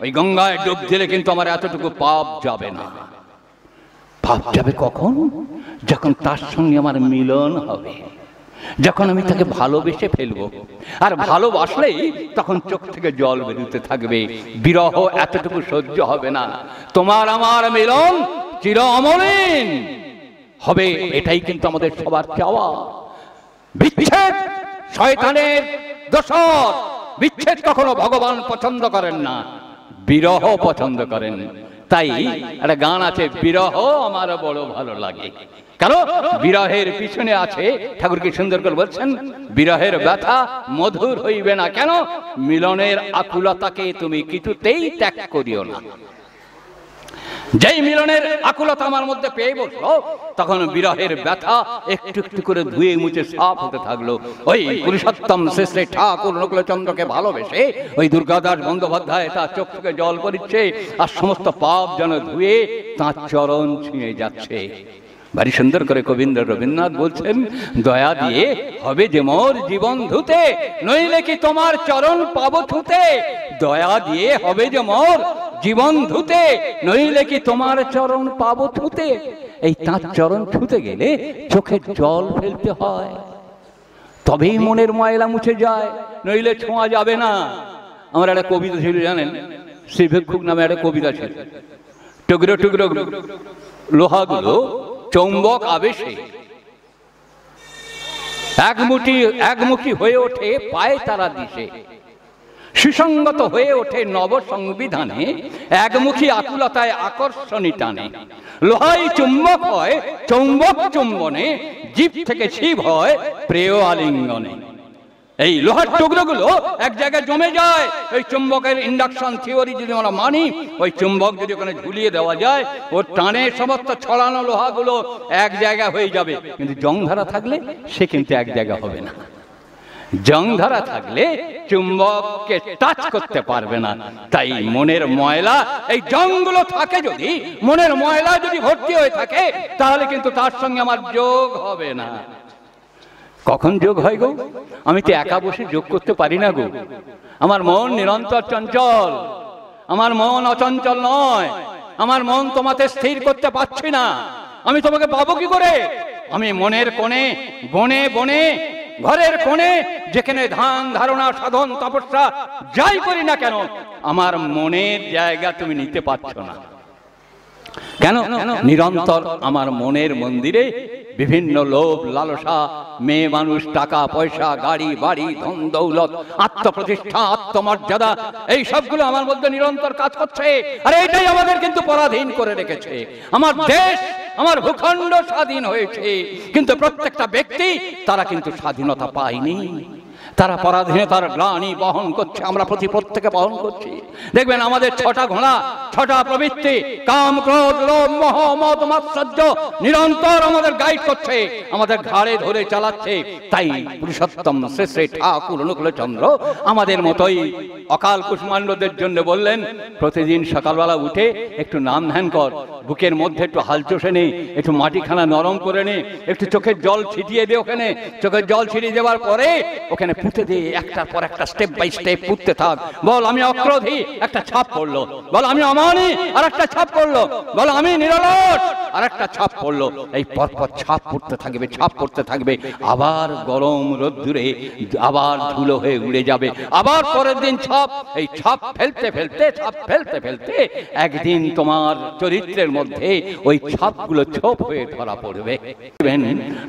ওই গঙ্গায় ডুব দিলে কিন্তু আমার এতটুকু পাপ যাবে না। পাপ যাবে কখন? যখন তার সঙ্গে আমার মিলন হবে, যখন আমি তাকে ভালোবেসে ফেলবো। আর ভালোবাসলেই তখন চোখ থেকে জল বেরোতে থাকবে, বিরহ এতটুকু সহ্য হবে না। তোমার আমার মিলন চির অমলিন হবে, এটাই কিন্তু আমাদের সবার চাওয়া। বিচ্ছেদ শয়তানের দোসর, বিচ্ছেদ কখনো ভগবান পছন্দ করেন না, বিরহ পছন্দ করেন। তাই একটা গান আছে, বিরহ আমার বড় ভালো লাগে। কারণ বিরহের পিছনে আছে, ঠাকুর কি সুন্দর করে বলছেন, বিরহের ব্যথা মধুর হইবে না কেন, মিলনের আকুলতাকে তুমি কিছুতেই ত্যাগ করিও না। যেই মিলনের আকুলতা আমার মধ্যে পেয়ে বসলো, তখন বিরহের ব্যথা একটু একটু করে ধুয়ে মুছে সাফ হতে থাকলো। ওই পুরুষোত্তম শ্রী শ্রী ঠাকুর অনুকূলচন্দ্রকে ভালোবেসে ওই দুর্গাদাস বন্দ্যোপাধ্যায় তার চোখ থেকে জল পড়ছে, আর সমস্ত পাপ যেন ধুয়ে তাঁর চরণ ছুঁয়ে যাচ্ছে। ভারী সুন্দর করে রবীন্দ্রনাথ বলছেন, দয়া দিয়ে হবে যে মোর জীবন ধুতে, নইলে কি তোমার চরণ পাবো ছুতে। দয়া দিয়ে হবে যে মোর জীবন ধুতে, নইলে কি তোমার চরণ পাবো ছুতে। এই তাঁর চরণ ছুতে গেলে চোখের জল ফেলতে হয়, তবেই মনের ময়লা মুছে যায়, নইলে ছোঁয়া যাবে না। আমার একটা কবিতা ছিল, জানেন, শ্রী ভিক্ষুক নামে একটা কবিতা ছিল। টুকরো টুকরো লোহাগুলো চৌম্বক আবেশে একমুখী হয়ে ওঠে পায় তারা দিশে, সুসংগত হয়ে ওঠে নব সংবিধানে, একমুখী আকুলতায় আকর্ষণী টানে। লোহাই চুম্বক হয় চৌম্বক চুম্বনে, জীব থেকে শিব হয় প্রেয় আলিঙ্গনে। এই লোহার টুকরোগুলো এক জায়গায় জমে যায়। ওই চুম্বকের ইন্ডাকশন থিওরি যদি আমরা মানি, ওই চুম্বক যদি ওখানে ঝুলিয়ে দেওয়া যায়, ওর টানে সমস্ত ছড়ানো লোহাগুলো এক জায়গা হয়ে যাবে। কিন্তু জংধারা থাকলে সে কিন্তু এক জায়গা হবে না। জংধারা থাকলে চুম্বককে টাচ করতে পারবে না। তাই মনের ময়লা, এই জংগুলো থাকে, যদি মনের ময়লা যদি ভর্তি হয়ে থাকে, তাহলে কিন্তু তার সঙ্গে আমার যোগ হবে না। কখন যোগ হয় গো? আমি তো একা বসে যোগ করতে পারি না গো। আমার মন নিরন্তর চঞ্চল, আমার মন অচঞ্চল নয়। আমার মন তোমাকে স্থির করতে পারছি না। আমি তোমাকে পাবো কি করে? আমি মনের কোণে, বনে বনে, ঘরের কোণে, যেখানে ধ্যান ধারণা সাধন তপস্যা যাই করি না কেন, আমার মনের জায়গা তুমি নিতে পারছো না। কেন? নিরন্তর আমার মনের মন্দিরে বিভিন্ন লোভ লালসা, মেয়ে মানুষ, টাকা পয়সা, গাড়ি বাড়ি, ধন দৌলত, আত্মপ্রতিষ্ঠা, আত্মমর্যাদা, এই সবগুলো আমার মধ্যে নিরন্তর কাজ করছে। আর এটাই আমাদের কিন্তু পরাধীন করে রেখেছে। আমার দেশ, আমার ভূখণ্ড স্বাধীন হয়েছে, কিন্তু প্রত্যেকটা ব্যক্তি তারা কিন্তু স্বাধীনতা পায়নি। তারা পরাধীনতার গ্লানি বহন করছে, আমরা প্রত্যেকে বহন করছি। দেখবেন আমাদের 6টা ঘোড়া, 6টা প্রবৃত্তি, কাম ক্রোধ লোভ মোহ মদ মাৎসর্য নিরন্তর আমাদের গাইড করছে, আমাদের ঘাড়ে ধরে চালাচ্ছে। তাই পুরুষোত্তম শ্রী শ্রী ঠাকুর অনুকূলচন্দ্র আমাদের মতোই অকাল কুষ্মাণ্ডদের জন্য বললেন, প্রতিদিন সকালবেলা উঠে একটু নাম ধ্যান কর, বুকের মধ্যে একটু হাল চষে নে, একটু মাটিখানা নরম করে নে, একটু চোখের জল ছিটিয়ে দে। ওখানে চোখের জল ছিটিয়ে দেওয়ার পরে ওখানে পুঁতে দে, একটার পর একটা স্টেপ বাই স্টেপ পুঁততে থাক। বল আমি অক্রোধী, একটা ছাপ পড়লো। বল আমি অমানি, আর একটা ছাপ পড়লো। বল আমি নিরলস, আর একটা ছাপ পড়লো। এই পরপর ছাপ পড়তে থাকবে, ছাপ পড়তে থাকবে। আবার গরম রোদ্দুরে আবার ধুলো হয়ে উড়ে যাবে, আবার পরের দিন ছাপ। এই ছাপ ফেলতে ফেলতে, ছাপ ফেলতে ফেলতে একদিন তোমার চরিত্রের মধ্যে ওই ছাপগুলো ছোপ হয়ে ধরা পড়বে।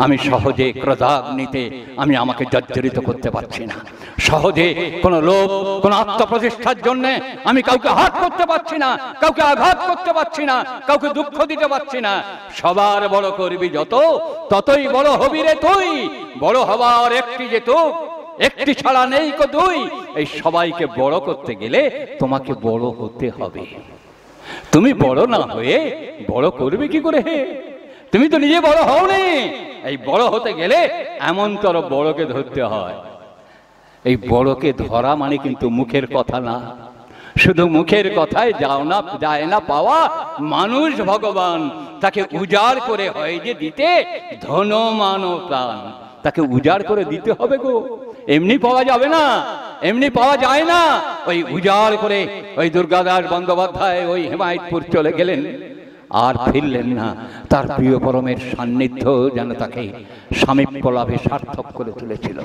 আমি সহজে ক্রোধাগ্নিতে আমি আমাকে জর্জরিত করতে পারছি না। সহজে কোনো লোভ, কোনো আত্মপ্রতিষ্ঠার জন্য আমি কাউকে হাত করতে পারছি না, কাউকে আঘাত করতে পারছি না, কাউকে দুঃখ দিতে পারছি না। সবার বড় করবি যত, ততই বড় হবি রে তুই। বড় হবার একটি যে তুই, একটি ছাড়া নেই কো দুই। এই সবাইকে বড় করতে গেলে তোমাকে বড় হতে হবে। তুমি বড় না হয়ে বড় করবে কি করে? হে, তুমি তো নিজে বড় হওনি। এই বড় হতে গেলে এমন তোর বড়কে ধরতে হয়। এই বড়কে ধরা মানে কিন্তু মুখের কথা না, শুধু মুখের কথায় যায় না পাওয়া। মানুষ ভগবান, তাকে উজাড় করে হয় যে দিতে ধন মান প্রাণ, তাকে উজাড় করে দিতে হবে গো। এমনি পাওয়া যাবে না, এমনি পাওয়া যায় না। ওই উজাড় করে ওই দুর্গাদাস বন্দ্যোপাধ্যায় ওই হেমায়তপুর চলে গেলেন, আর ফিরলেন না। তার প্রিয় পরমের সান্নিধ্য যেন তাকে সামীপ্য লাভে সার্থক করে তুলেছিল,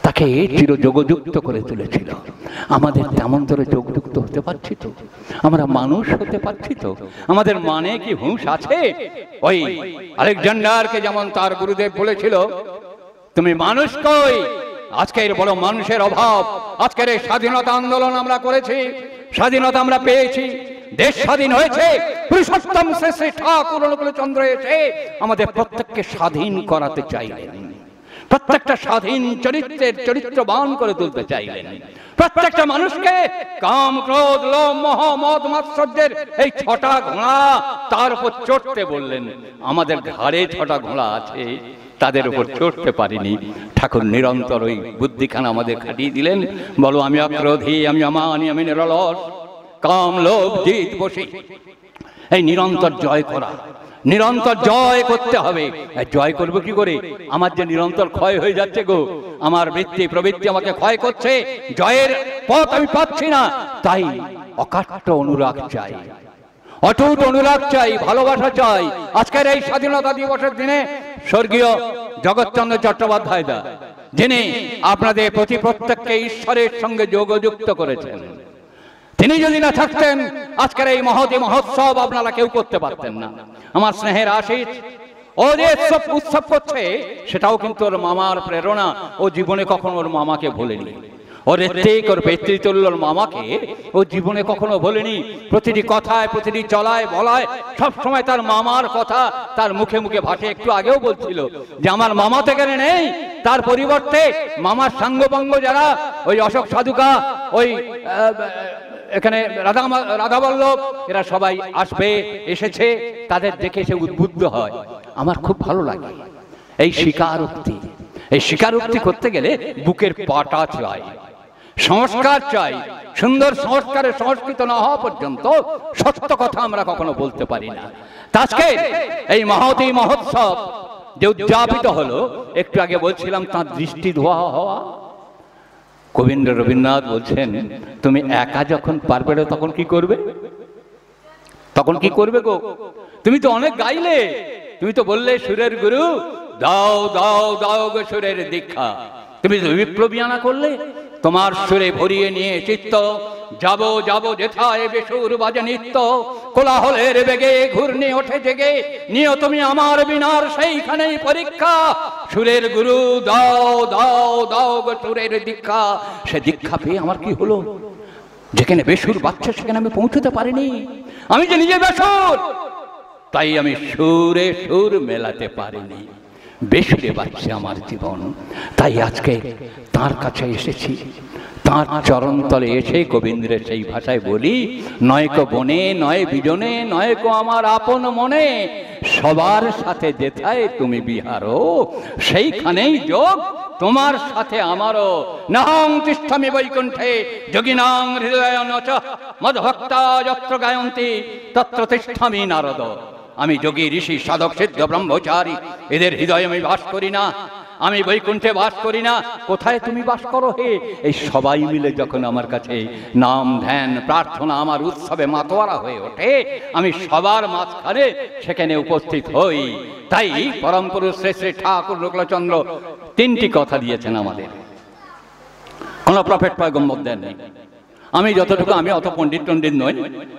তাকে চিরযোগযুক্ত করে তুলেছিল। আমাদের তেমন ধরে যোগযুক্ত হতে পারছি তো? আমরা মানুষ হতে পারছি তো? আমাদের মানে কি হুঁশ আছে? ওই আলেকজান্ডারকে যেমন তার গুরুদেব বলেছিল, তুমি মানুষ কই? আজকের বড় মানুষের অভাব। আজকের এই স্বাধীনতা আন্দোলন আমরা করেছি, স্বাধীনতা আমরা পেয়েছি, দেশ স্বাধীন হয়েছে। পুরুষোত্তম শ্রী শ্রী ঠাকুর অনুকূলচন্দ্র এসে আমাদের প্রত্যেককে স্বাধীন করাতে চাইলেন, প্রত্যেকটা স্বাধীন চরিত্রের চরিত্রবান করে তুলতে চাইলেন। প্রত্যেকটা মানুষকে কাম ক্রোধ লোভ মোহ মদ মাৎসর্যের এই 6টা ঘোড়া তার উপর চড়তে বললেন। আমাদের ঘাড়ে 6টা ঘোড়া আছে, তাদের উপর চড়তে পারিনি। ঠাকুর নিরন্তর ওই বুদ্ধিখানা আমাদের খাটিয়ে দিলেন। বলো আমি অক্রোধী, আমি অমানি, আমি নিরলস, কাম লোভ জিত বসি। এই নিরন্তর জয় করা, নিরন্তর জয় করতে হবে। জয় করবো কি করে? আমার যে নিরন্তর ক্ষয় হয়ে যাচ্ছে গো, আমার বৃত্তি প্রবৃত্তি আমাকে ক্ষয় করছে, জয়ের পথ আমি পাচ্ছি না। তাই অকাট্য অনুরাগ চাই, অটুট অনুরাগ চাই, ভালোবাসা চাই। আজকের এই স্বাধীনতা দিবসের দিনে স্বর্গীয় জগৎচন্দ্র চট্টোপাধ্যায় দা, যিনি আপনাদের প্রতি প্রত্যেককে ঈশ্বরের সঙ্গে যোগযুক্ত করেছেন, তিনি যদি না থাকতেন আজকের এই মহতি মহোৎসব আপনারা কেউ করতে পারতেন না। আমার স্নেহের আশিস, ও যে উৎসব করছে সেটাও কিন্তু ওর মামার প্রেরণা। ও জীবনে কখনো ওর মামাকে ভোলেনি, ওর ঋত্বিক, ওর পিতৃতুল্যর মামাকে ও জীবনে কখনো বলেনি। প্রতিটি কথায়, প্রতিটি চলায় বলায় সবসময় তার মামার কথা তার মুখে মুখে ভাসে। একটু আগেও বলছিল যে আমার মামা তো এখানে নেই, তার পরিবর্তে মামার সাঙ্গপাঙ্গ যারা, ওই অশোক সাধুকা, ওই এখানে রাধাবল্লভ, এরা সবাই আসবে, এসেছে, তাদের দেখে সে উদ্বুদ্ধ হয়। আমার খুব ভালো লাগে এই স্বীকারোক্তি। এই স্বীকারোক্তি করতে গেলে বুকের পাটা চাই, সংস্কার চাই। সুন্দর সংস্কারে সংস্কৃত না হওয়া পর্যন্ত সত্য কথা আমরা কখনো বলতে পারি না। আজকে এই মহতী মহোৎসব যে উদযাপিত হলো, একটু আগে বলছিলাম তার দৃষ্টি ধোয়া হওয়া। রবীন্দ্রনাথ বলছেন, তুমি একা যখন পারবে না তখন কি করবে? তখন কি করবে গো? তুমি তো অনেক গাইলে, তুমি তো বললে সুরের গুরু দাও দাও দাও গো সুরের দীক্ষা। তুমি বিপ্লবীয়ানা করলে, তোমার সুরে ভরিয়ে নিয়ে চিত্ত যাব যাব যেথায় বেসুর বাজে নিত্য, কোলাহলের বেগে ঘূর্ণি ওঠে জেগে, নিও তুমি আমার বিনার সেইখানেই পরীক্ষা। সুরের গুরু দাও দাও দাও গো সুরের দীক্ষা। সে দীক্ষা পেয়ে আমার কি হলো? যেখানে বেসুর বাচ্চা সেখানে আমি পৌঁছতে পারিনি। আমি যে নিজে বেসুর, তাই আমি সুরে সুর মেলাতে পারিনি। বেসুরে বাচ্চা আমার জীবন। তাই আজকে তার কাছে এসেছি, তার চরণতলে এসে গোবিন্দের সেই ভাষায় বলি, নয়কো বনে নয় বিজনে নয়কো আমার আপন মনে, সবার সাথে যেথায় তুমি বিহারো সেইখানেই যোগ তোমার সাথে আমারও। নাহং তিষ্ঠামি বৈকুণ্ঠে যোগিনাং হৃদয় নচ মদ্ভক্তা যত্র গায়ন্তি তত্র তিষ্ঠামি নারদ। আমি যোগী ঋষি সাধক সিদ্ধ ব্রহ্মচারী, এদের হৃদয়ে আমি বাস করি না, আমি বৈকুণ্ঠে বাস করি না। কোথায় তুমি বাস করো হে? এই সবাই মিলে যখন আমার কাছে নাম ধ্যান প্রার্থনা আমার উৎসবে মাতোয়ারা হয়ে ওঠে, আমি সবার মাঝখানে সেখানে উপস্থিত হই। তাই পরম পুরুষ শ্রী শ্রী ঠাকুর রঘুচন্দ্র তিনটি কথা দিয়েছেন আমাদের। কোন প্রফেট পয়গম্বর দেন নেই। আমি যতটুকু, আমি অত পণ্ডিত নই,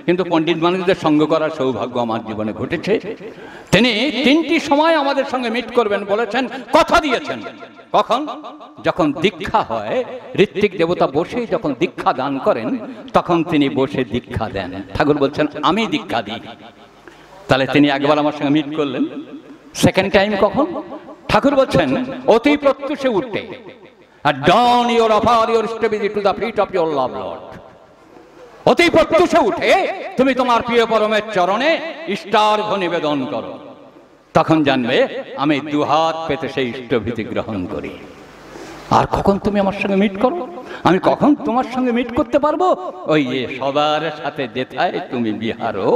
কিন্তু পণ্ডিত মানুষদের সঙ্গ করার সৌভাগ্য আমার জীবনে ঘটেছে। তিনি তিনটি সময় আমাদের সঙ্গে মিট করবেন বলেছেন, কথা দিয়েছেন। কখন? যখন দীক্ষা হয়, ঋত্বিক দেবতা বসে যখন দীক্ষা দান করেন, তখন তিনি বসে দীক্ষা দেন। ঠাকুর বলছেন আমি দীক্ষা দিই। তাহলে তিনি একবার আমার সঙ্গে মিট করলেন। সেকেন্ড টাইম কখন? ঠাকুর বলছেন অতি প্রত্যুষে উঠতে, at dawn you offer your stability to the feet of your love Lord. অতি প্রত্যুষে উঠে তুমি তোমার প্রিয় পরমের চরণে ইষ্টার্ঘ নিবেদন করো। তখন জানবে আমি দুহাত পেতে সেই ইষ্টভীতি গ্রহণ করি। আর কখন তুমি আমার সঙ্গে মিট করো? আমি কখন তোমার সঙ্গে মিট করতে পারবো? ওই যে সবার সাথে যেথায় তুমি বিহারো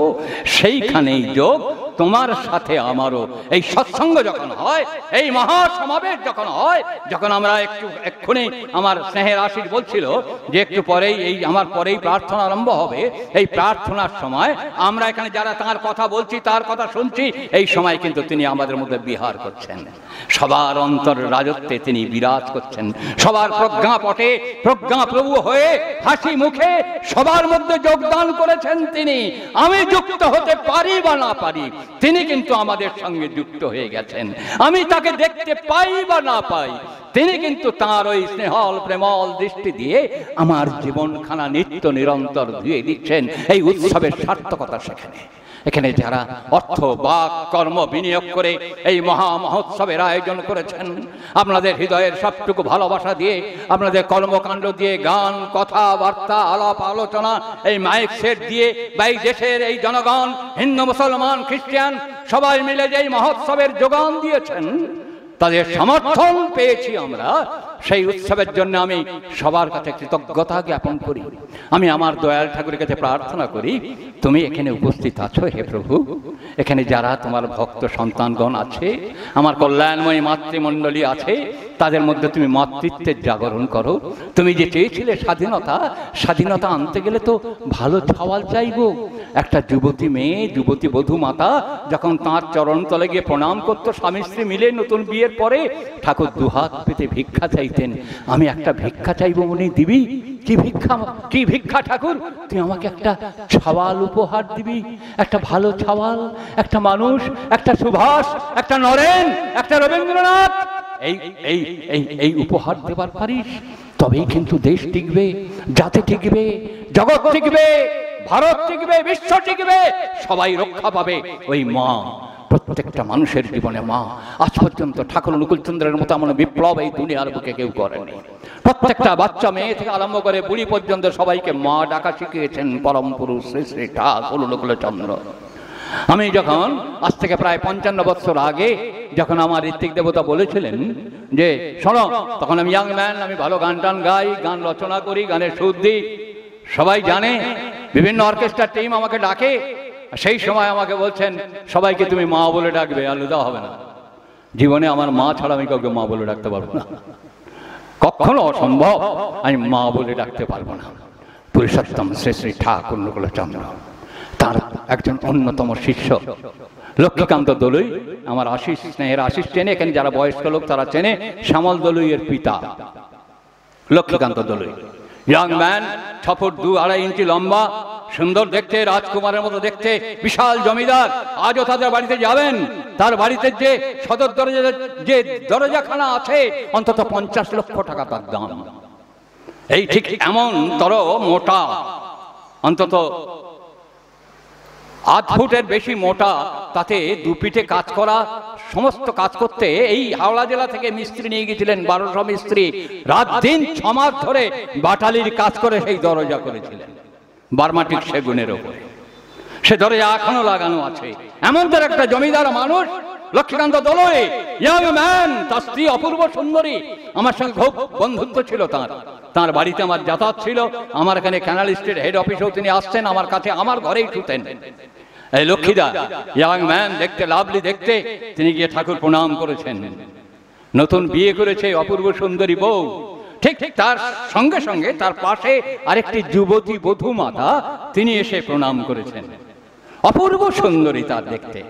সেইখানেই যোগ তোমার সাথে আমারও। এই সৎসঙ্গ যখন হয়, এই মহাসমাবেশ যখন হয়, যখন আমরা এক্ষুনি আমার স্নেহের আশিস বলছিল যে একটু পরেই এই আমার পরেই প্রার্থনা আরম্ভ হবে। এই প্রার্থনার সময় আমরা এখানে যারা তার কথা বলছি, তার কথা শুনছি, এই সময় কিন্তু তিনি আমাদের মধ্যে বিহার করছেন। সবার অন্তর রাজত্বে তিনি বিরাজ করছেন। সবার প্রজ্ঞাপটে প্রজ্ঞা প্রভু হয়ে হাসি মুখে সবার মধ্যে যোগদান করেছেন তিনি। আমি যুক্ত হতে পারি বা না পারি, তিনি কিন্তু আমাদের সঙ্গে যুক্ত হয়ে গেছেন। আমি তাকে দেখতে পাই বা না পাই, তিনি কিন্তু তাঁর ওই স্নেহল প্রেমল দৃষ্টি দিয়ে আমার জীবনখানা নিত্য নিরন্তর ধুয়ে দিচ্ছেন। এই উৎসবের সার্থকতা সেখানে। এখানে যারা অর্থ বাক কর্ম বিনিয়োগ করে এই মহা মহোৎসবের আয়োজন করেছেন, আপনাদের হৃদয়ের সবটুকু ভালোবাসা দিয়ে, আপনাদের কর্মকাণ্ড দিয়ে, গান কথা বার্তা আলাপ আলোচনা, এই মাইক সেট দিয়ে বা এই দেশের এই জনগণ হিন্দু মুসলমান খ্রিস্টান সবাই মিলে যে মহোৎসবের যোগান দিয়েছেন, তাদের সমর্থন পেয়েছি আমরা। সেই উৎসবের জন্য আমি সবার কাছে কৃতজ্ঞতা জ্ঞাপন করি। আমি আমার দয়াল ঠাকুরের কাছে প্রার্থনা করি, তুমি এখানে উপস্থিত আছো হে প্রভু। এখানে যারা তোমার ভক্ত সন্তানগণ আছে, আমার কল্যাণময়ী মাতৃমণ্ডলী আছে, তাদের মধ্যে তুমি মাতৃত্বের জাগরণ করো। তুমি যে চেয়েছিলে স্বাধীনতা, স্বাধীনতা আনতে গেলে তো ভালো ছাওয়াল চাইব। একটা যুবতী মেয়ে, যুবতী বধূ মাতা যখন তাঁর চরণ তলে গিয়ে প্রণাম করতো, স্বামী স্ত্রী মিলে নতুন বিয়ের পরে, ঠাকুর দুহাত পেতে ভিক্ষা চাইতেন। আমি একটা ভিক্ষা চাইবো, মনে দিবি? কি ভিক্ষা? কি ভিক্ষা ঠাকুর? তুই আমাকে একটা ছাওয়াল উপহার দিবি, একটা ভালো ছাওয়াল, একটা মানুষ, একটা সুভাষ, একটা নরেন, একটা রবীন্দ্রনাথ, এই এই এই এই উপহার দেবার পারিস? তবেই কিন্তু দেশ টিকবে, জাতি টিকবে, জগৎ টিকবে, ভারত টিকবে, বিশ্ব টিকবে, সবাই রক্ষা পাবে। ওই মা প্রত্যেকটা মানুষের জীবনে মা। আজ পর্যন্ত ঠাকুর অনুকূলচন্দ্রের মতো এমন বিপ্লব এই দুনিয়ার বুকে কেউ করেনি। প্রত্যেকটা বাচ্চা মেয়ে থেকে আরম্ভ করে বুড়ি পর্যন্ত সবাইকে মা ডাকা শিখিয়েছেন পরম পুরুষ শ্রী শ্রী ঠাকুর অনুকূলচন্দ্র। আমি যখন আজ থেকে প্রায় 55 বছর আগে যখন আমার ঋত্বিক দেবতা বলেছিলেন যে শোনো, তখন আমি ইয়াং ম্যান, আমি ভালো গান টান গাই, গান রচনা করি, গানের সুর দিই, সবাই জানে, বিভিন্ন অর্কেস্ট্রার টিম আমাকে ডাকে। সেই সময় আমাকে বলছেন সবাইকে তুমি মা বলে ডাকবে, আলাদা হবে না। জীবনে আমার মা ছাড়া আমি কাউকে মা বলে ডাকতে পারবো না, কখনো অসম্ভব, আমি মা বলে ডাকতে পারবো না। পুরুষোত্তম শ্রী শ্রী ঠাকুর অনুকূলচন্দ্র, তার একজন অন্যতম শিষ্য লক্ষ্মীকান্ত দলুই, আমার আশিস, স্নেহের আশিস চেনে, এখানে যারা বয়স্ক লোক তারা চেনে, শ্যামল দলুইয়ের পিতা Lakshmikanta Dalui. Young man, 6 foot 2-2.5 inch লম্বা, সুন্দর দেখতে, রাজকুমারের মতো দেখতে, বিশাল জমিদার। আজও তাদের বাড়িতে যাবেন, তার বাড়িতে যে সদর দরজা, যে দরজাখানা আছে, অন্তত 50 লক্ষ টাকা তার দাম। এই ঠিক এমন তর মোটা, অন্তত 8 ফুটের বেশি মোটা, তাতে 2 পিঠে কাজ করা, সমস্ত কাজ করতে এই হাওড়া জেলা থেকে মিস্ত্রি নিয়ে গেছিলেন, 1200 মিস্ত্রি, রাত দিন 6 মাস ধরে বাটালির কাজ করে সেই দরজা করেছিলেন বার্মাটিক সেগুনের ওপরে। সে দরজা এখনো লাগানো আছে। এমন তার একটা জমিদার মানুষ লক্ষ্মীকান্ত দলুই, ইয়াং ম্যান। তার স্ত্রী অপূর্ব সুন্দরী, আমার সঙ্গে খুব বন্ধুত্ব ছিল তার। তার বাড়িতে আমার যাতায়াত ছিল, আমার এখানে ক্যানাল স্টেট হেড অফিসেও তিনি আসতেন, আমার কাছে, আমার ঘরেই শুতেন। এই লক্ষ্মীদা, ইয়াং ম্যান, দেখতে লাভলি দেখতে, তিনি গিয়ে ঠাকুর প্রণাম করেছেন। নতুন বিয়ে করেছে অপূর্ব সুন্দরী বউ, ঠিক তার সঙ্গে সঙ্গে তার পাশে আরেকটি যুবতী বধূ মাতা, তিনি এসে প্রণাম করেছেন। অপূর্ব সুন্দরী তার দেখতে।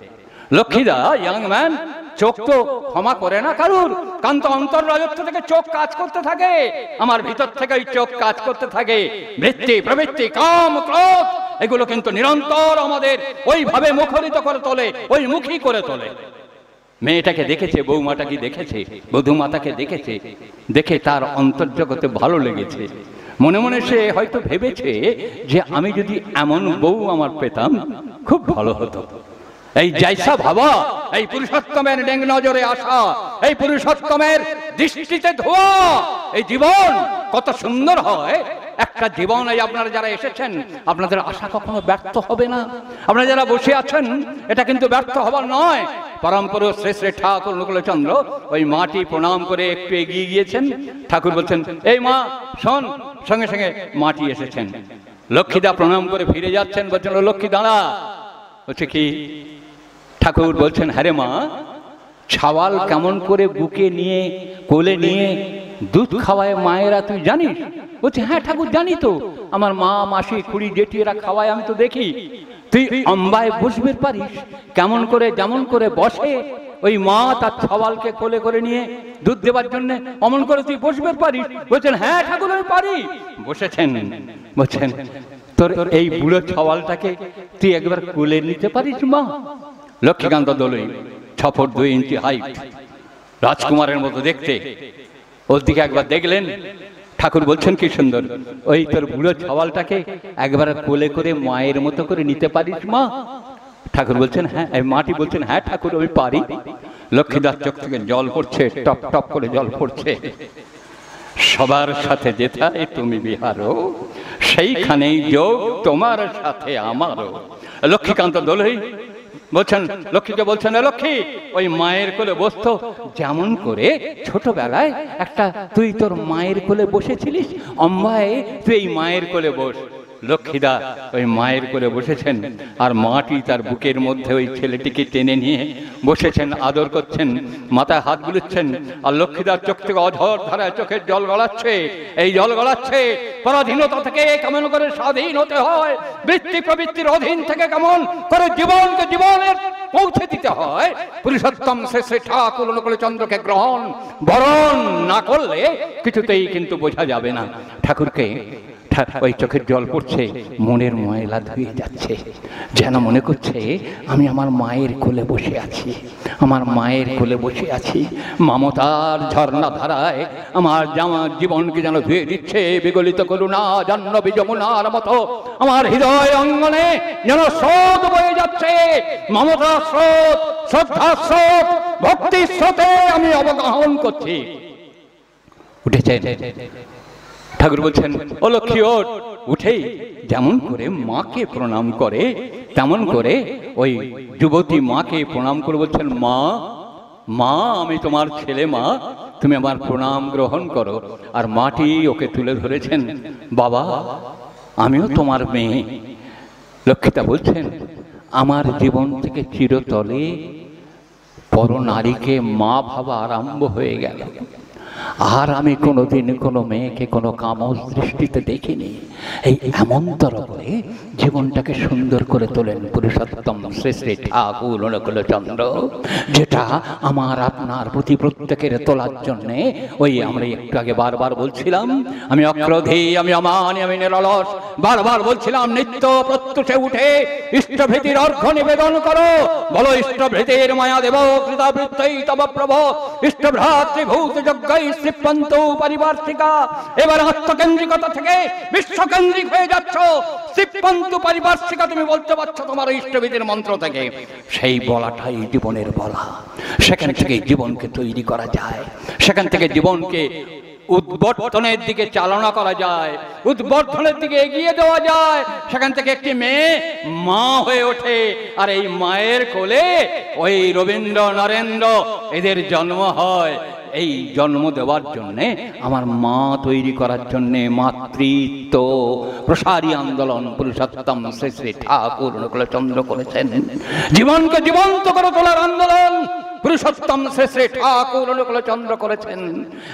লক্ষ্মীদা, ইয়াং ম্যান, চোখ তো ক্ষমা করে না কারুর, কান্ত অন্তর রাজত্ব থেকে চোখ কাজ করতে থাকে, আমার ভিতর থেকে ওই চোখ কাজ করতে থাকে। বৃত্তি, প্রবৃত্তি, কাম, ক্রোধ, এগুলো কিন্তু নিরন্তর আমাদের ওইভাবে মুখরিত করে তোলে, ওই মুখী করে তোলে। মেয়েটাকে দেখেছে, বৌমাটাকে দেখেছে, বধূ মাতাকে দেখেছে, দেখে তার অন্তর্জগতে ভালো লেগেছে। মনে মনে সে হয়তো ভেবেছে যে আমি যদি এমন বউ আমার পেতাম খুব ভালো হতো। এই জায়সা ভাবা, এই পুরুষোত্তমের ডেঙ্গ নজরে আসা, এই পুরুষোত্তমের দৃষ্টিতে ধোয়া, এই জীবন কত সুন্দর হয়। একটা জীবন, এই আপনারা যারা এসেছেন, আপনাদের আশা কখনো ব্যর্থ হবে না। আপনারা যারা বসে আছেন, এটা কিন্তু ব্যর্থ হবার নয়। পরমপুরুষ শ্রী শ্রী ঠাকুর অনুকূলচন্দ্র ওই মাটি প্রণাম করে একটু এগিয়ে গিয়েছেন। ঠাকুর বলছেন, এই মা শোন। সঙ্গে সঙ্গে মাটি এসেছেন। লক্ষ্মীদা প্রণাম করে ফিরে যাচ্ছেন, বলছেন ও লক্ষ্মী দাঁড়া। বলছে কি? ঠাকুর বলছেন, হ্যাঁ রে মা, ছাওয়াল কেমন করে বুকে নিয়ে, কোলে নিয়ে দুধ খাওয়ায় মায়েরা, তুই জানিস? বলছে, হ্যাঁ ঠাকুর জানি তো, আমার মা, মাসি, খুড়ি, জেঠি এরা খাওয়ায়, আমি তো দেখি। তুই অম্বায় বসবে পারিস? কেমন করে, যেমন করে বসে ওই মা তার ছাওয়ালকে কোলে করে নিয়ে দুধ দেওয়ার জন্য, অমন করে তুই বসবে পারিস? বলছেন, হ্যাঁ ঠাকুর আমি পারি। বসেছেন। বলছেন, তোর এই বুড়ো ছাওয়ালটাকে তুই একবার কোলে নিতে পারিস মা? লক্ষ্মীকান্ত দলুই, 6 ফুট 2 ইঞ্চি হাইট, রাজকুমারের মতো দেখতে। ওর দিকে একবার দেখলেন। ঠাকুর বলছেন, কি সুন্দর, ওই তোর বুড়ো ছাওয়ালটাকে একবার কোলে করে মায়ের মতো করে নিতে পারিস মা? ঠাকুর বলছেন, হ্যাঁ। মাটি বলছেন, হ্যাঁ ঠাকুর আমি পারি। লক্ষ্মীদার চোখ থেকে জল পড়ছে, টপ টপ করে জল পড়ছে। সবার সাথে যেথায় তুমি বিহারো, সেইখানেই যোগ তোমার সাথে আমারও। লক্ষ্মীকান্ত দলুই বলছেন, লক্ষ্মীকে বলছেন, লক্ষ্মী ওই মায়ের কোলে বসতো, যেমন করে ছোটবেলায় একটা তুই তোর মায়ের কোলে বসেছিলিস, অম্বায় তুই এই মায়ের কোলে বস। লক্ষ্মীদা ওই মায়ের কোলে বসেছেন, আর মাটি তার বুকের মধ্যে ওই ছেলেটিকে টেনে নিয়ে বসেছেন, আদর করছেন, মাথায় হাত বুলাচ্ছেন। আর লক্ষ্মীদার চোখ থেকে অঝর ধারায় চোখের জল গড়াচ্ছে। এই জল গড়াচ্ছে, পরাধীনতা থেকে কেমন করে স্বাধীন হতে হয়, বৃত্তি প্রবৃত্তির অধীন থেকে কেমন করে জীবনকে জীবনের পৌঁছে দিতে হয়। পুরুষোত্তম শ্রী শ্রী ঠাকুর অনুকূলচন্দ্রকে গ্রহণ বরণ না করলে কিছুতেই কিন্তু বোঝা যাবে না। ওই চোখের জল পড়ছে, মনের ময়লা ধুয়ে যাচ্ছে, যেন মনে করছে আমি আমার মায়ের কোলে বসে আছি, আমার মায়ের কোলে বসে আছি। মমতার ঝর্ণা ধারায় আমার জীবনকে যেন ধুয়ে দিচ্ছে বিগলিত করুণা জাহ্নবী যমুনার মতো। আমার হৃদয় অঙ্গনে যেন স্রোত বয়ে যাচ্ছে, মমতার স্রোত, শ্রদ্ধার স্রোত, ভক্তির স্রোতে আমি অবগাহন করছি। উঠেছেন ঠাকুর বলছেন, ও লক্ষ্মী ওঠ। উঠেই যেমন করে মাকে প্রণাম করে তেমন করে ওই যুবতী মাকে প্রণাম করে বলছেন, মা মা আমি তোমার ছেলে, মা তুমি আমার প্রণাম গ্রহণ করো। আর মাটি ওকে তুলে ধরেছেন, বাবা আমিও তোমার মেয়ে। লক্ষ্মীটা বলছেন, আমার জীবন থেকে চিরতরে পর নারীকে মা ভাবা আরম্ভ হয়ে গেল। আর আমি কোনোদিন কোনো মেয়েকে কোনো কামজ দৃষ্টিতে দেখিনি। এই এমনতর করে জীবনটাকে সুন্দর করে তোলেন পুরুষোত্তম শ্রী শ্রী ঠাকুর অনুকূলচন্দ্র, যেটা আমার আপনার প্রতি প্রত্যেকের তোলার জন্যে ওই আমরা একটু আগে বারবার বলছিলাম, আমি অক্রোধী, আমি অমানি, আমি নিরলস, বারবার বলছিলাম নিত্য প্রত্যুষে উঠে ইষ্টভৃতির অর্ঘ্য নিবেদন করো। বলো ইষ্টভৃতির মায়া দেব কৃতাবৃত্তই তব প্রভ, ইষ্টভ্রাতৃভূত যজ্ঞই শ্রীপন্তু পারিপার্শ্বিকা। এবার আত্মকেন্দ্রিকতা থেকে বিশ্বকেন্দ্রিক হয়ে যাচ্ছ। শ্রীপন্তু পারিপার্শ্বিকা তুমি বলতে পারছো তোমার ইষ্টভৃতির মন্ত্র থেকে। সেই বলাটাই জীবনের বলা। সেখান থেকে জীবনকে তৈরি করা যায়, সেখান থেকে জীবনকে উদ্বর্ধনের দিকে চালনা করা যায়, উদ্বর্ধনের দিকে এগিয়ে দেওয়া যায়। সেখান থেকে একটি মেয়ে মা হয়ে ওঠে। আর এই মায়ের কোলে ওই রবীন্দ্র নরেন্দ্র এদের জন্ম হয়। এই জন্ম দেওয়ার জন্যে আমার মা তৈরি করার জন্যে মাতৃত্ব প্রসারী আন্দোলন পুরুষোত্তম শ্রী শ্রী ঠাকুর অনুকূলচন্দ্র করেছেন। জীবনকে জীবন্ত করে তোলার আন্দোলন পুরুষোত্তম শ্রী শ্রী ঠাকুর অনুকূলচন্দ্র করেছেন।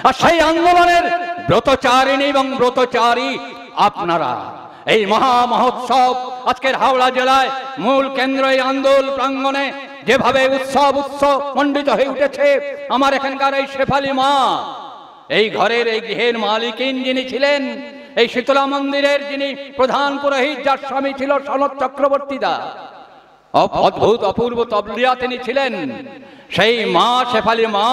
আর সেই আন্দোলনের ব্রতচারিণী এবং ব্রতচারী আপনারা। এই মহা মহোৎসব আজকের হাওড়া জেলায় মূল কেন্দ্র এই আন্দোলন প্রাঙ্গণে যেভাবে উৎসব মণ্ডিত হয়ে উঠেছে, আমার এখানকার এই শেফালী মা, এই ঘরের এই গৃহের মালিকিন যিনি ছিলেন, এই শীতলা মন্দিরের যিনি প্রধান পুরোহিত, যার স্বামী ছিল সনৎ চক্রবর্তী দা, অদ্ভুত অপূর্ব তবলিয়া তিনি ছিলেন। সেই মা শেফালী মা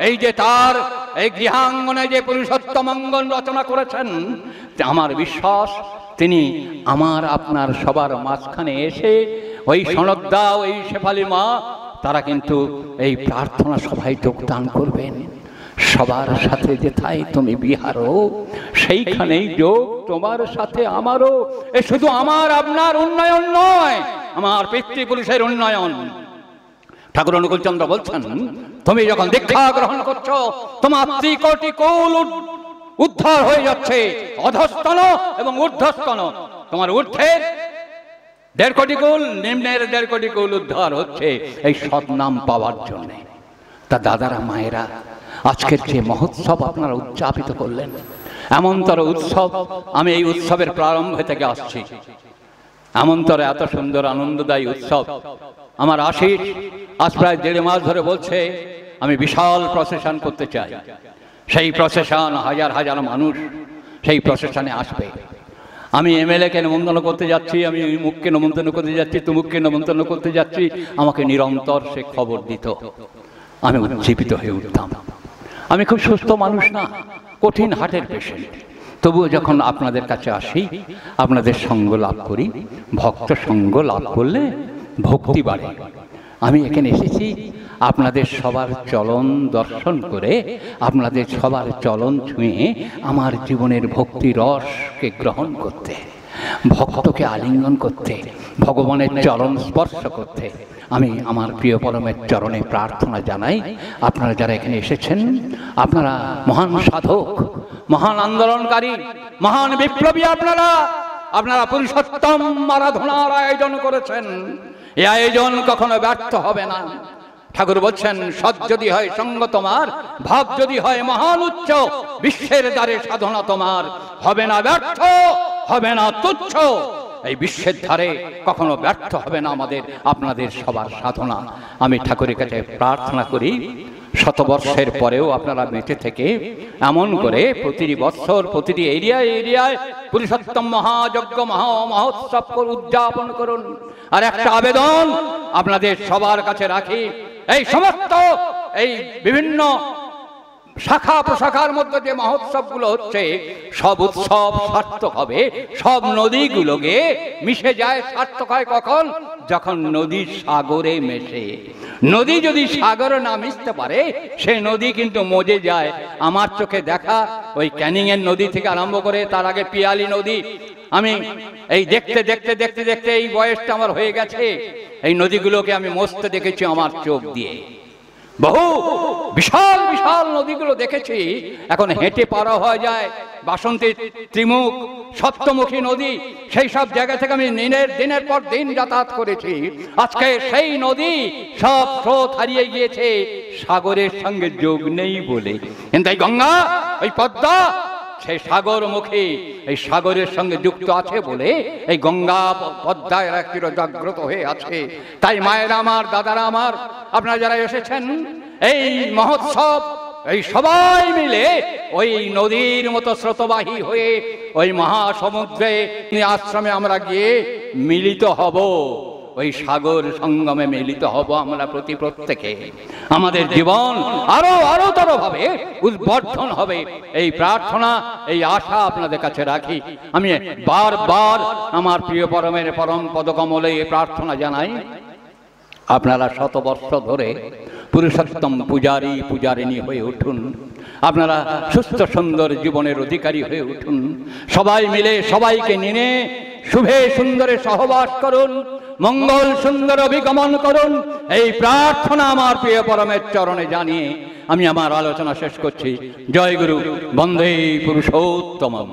এই যে তার এই গৃহাঙ্গনে যে পুরুষোত্তম অঙ্গন রচনা করেছেন, আমার বিশ্বাস তিনি আমার আপনার সবার মাঝখানে এসে ওই সনদদা, ওই শেফালী মা, তারা কিন্তু এই প্রার্থনা সভায় যোগদান করবেন। সবার সাথে যেথায় তুমি বিহারো সেইখানেই যোগ তোমার সাথে আমারও। এ শুধু আমার আপনার উন্নয়ন নয়, আমার পিতৃপুরুষের উন্নয়ন। ঠাকুর অনুকূলচন্দ্র বলছেন, তুমি যখন দীক্ষা গ্রহণ করছো তোমার ত্রিকোটি কুল উদ্ধার হয়ে যাচ্ছে, অধস্তন এবং ঊর্ধ্বস্তন। তোমার ঊর্ধ্বের 1.5 কোটি কুল, নিম্নের 1.5 কোটি কুল উদ্ধার হচ্ছে এই সৎনাম পাওয়ার জন্য। তা দাদারা, মায়েরা, আজকের যে মহোৎসব আপনারা উদযাপিত করলেন, এমনতর উৎসব আমি এই উৎসবের প্রারম্ভ থেকে আসছি। এমনতর এত সুন্দর আনন্দদায়ী উৎসব আমার আশিস আজ প্রায় 1.5 মাস ধরে বলছে আমি বিশাল প্রসেশন করতে চাই। সেই প্রসেশন হাজার হাজার মানুষ সেই প্রসেশনে আসবে। আমি এমএলএ-কে নিমন্ত্রণ করতে যাচ্ছি, আমি মুখকে নিমন্ত্রণ করতে যাচ্ছি, তুমুককে নিমন্ত্রণ করতে যাচ্ছি। আমাকে নিরন্তর সে খবর দিত, আমি উজ্জীবিত হয়ে উঠতাম। আমি খুব সুস্থ মানুষ না, কঠিন হার্টের পেশেন্ট। তবুও যখন আপনাদের কাছে আসি, আপনাদের সঙ্গ লাভ করি, ভক্ত সঙ্গ লাভ করলে ভক্তি বাড়ে। আমি এখানে এসেছি আপনাদের সবার চলন দর্শন করে, আপনাদের সবার চলন ছুঁয়ে আমার জীবনের ভক্তি রসকে গ্রহণ করতে, ভক্তকে আলিঙ্গন করতে, ভগবানের চরণ স্পর্শ করতে। আমি আমার প্রিয় পরমের চরণে প্রার্থনা জানাই, আপনারা যারা এখানে এসেছেন, আপনারা মহান সাধক, মহান আন্দোলনকারী, মহান বিপ্লবী। আপনারা পুরুষোত্তম আরাধনার আয়োজন করেছেন। এই আয়োজন কখনো ব্যর্থ হবে না। ঠাকুর বলছেন, সৎ যদি হয় সঙ্গ তোমার, ভাব যদি হয় মহান উচ্চ, বিশ্বের দ্বারে সাধনা তোমার হবে না ব্যর্থ, হবে না তুচ্ছ। এই বিশ্বের ধারে কখনো ব্যর্থ হবে না আমাদের আপনাদের সবার সাধনা। আমি ঠাকুরের কাছে প্রার্থনা করি, শতবর্ষের পরেও আপনারা বেঁচে থেকে এমন করে প্রতিটি বৎসর প্রতিটি এরিয়ায় এরিয়ায় পুরুষোত্তম মহাযজ্ঞ মহোৎসব উদযাপন করুন। আর একটা আবেদন আপনাদের সবার কাছে রাখি, এই সমস্ত এই বিভিন্ন শাখা প্রশাখার মধ্যে যে মহোৎসবগুলো হচ্ছে, সব উৎসব সার্থক হবে, সব নদীগুলোকে মিশে যায়। সার্থক হয় কখন? যখন নদী সাগরে মেশে। নদী যদি সাগরে না মিশতে পারে, সে নদী কিন্তু মজে যায়। আমার চোখে দেখা ওই ক্যানিং এর নদী থেকে আরম্ভ করে তার আগে পিয়ালি নদী, আমি এই দেখতে দেখতে দেখতে দেখতে এই বয়সটা আমার হয়ে গেছে, এই নদীগুলোকে আমি মস্তে দেখেছি আমার চোখ দিয়ে। বহু বিশাল বিশাল নদীগুলো দেখেছি, এখন হেঁটে পার হয়ে যায়। বাসন্তী, ত্রিমুখ, সপ্তমুখী নদী, সেই সব জায়গা থেকে আমি দিনের পর দিন যাতায়াত করেছি। আজকে সেই নদী সব স্রোত হারিয়ে গিয়েছে, সাগরের সঙ্গে যোগ নেই বলে। কিন্তু এই গঙ্গা, ওই পদ্মা, সেই সাগরমুখী, এই সাগরের সঙ্গে যুক্ত আছে বলে এই গঙ্গা পদ্মায় জাগ্রত হয়ে আছে। তাই মায়েরা আমার, দাদারা আমার, আপনারা যারা এসেছেন এই মহোৎসব, এই সবাই মিলে ওই নদীর মতো স্রোতবাহী হয়ে ওই মহাসমুদ্রে আশ্রমে আমরা গিয়ে মিলিত হব, ওই সাগর সঙ্গমে মিলিত হব আমরা প্রত্যেকে। আমাদের জীবন আরো আরোতর ভাবে উদ্বর্ধন হবে, এই প্রার্থনা, এই আশা আপনাদের কাছে রাখি। আমি বারবার আমার প্রিয় পরমের পরম পদকমলে এই প্রার্থনা জানাই, আপনারা শতবর্ষ ধরে পুরুষোত্তম পূজারী পূজারিণী হয়ে উঠুন, আপনারা সুস্থ সুন্দর জীবনের অধিকারী হয়ে উঠুন। সবাই মিলে সবাইকে নিয়ে শুভে সুন্দরে সহবাস করুন, মঙ্গল সুন্দর অভিগমন করুন, এই প্রার্থনা আমার প্রিয় পরমের চরণে জানিয়ে আমি আমার আলোচনা শেষ করছি। জয় গুরু, বন্দে পুরুষোত্তমম।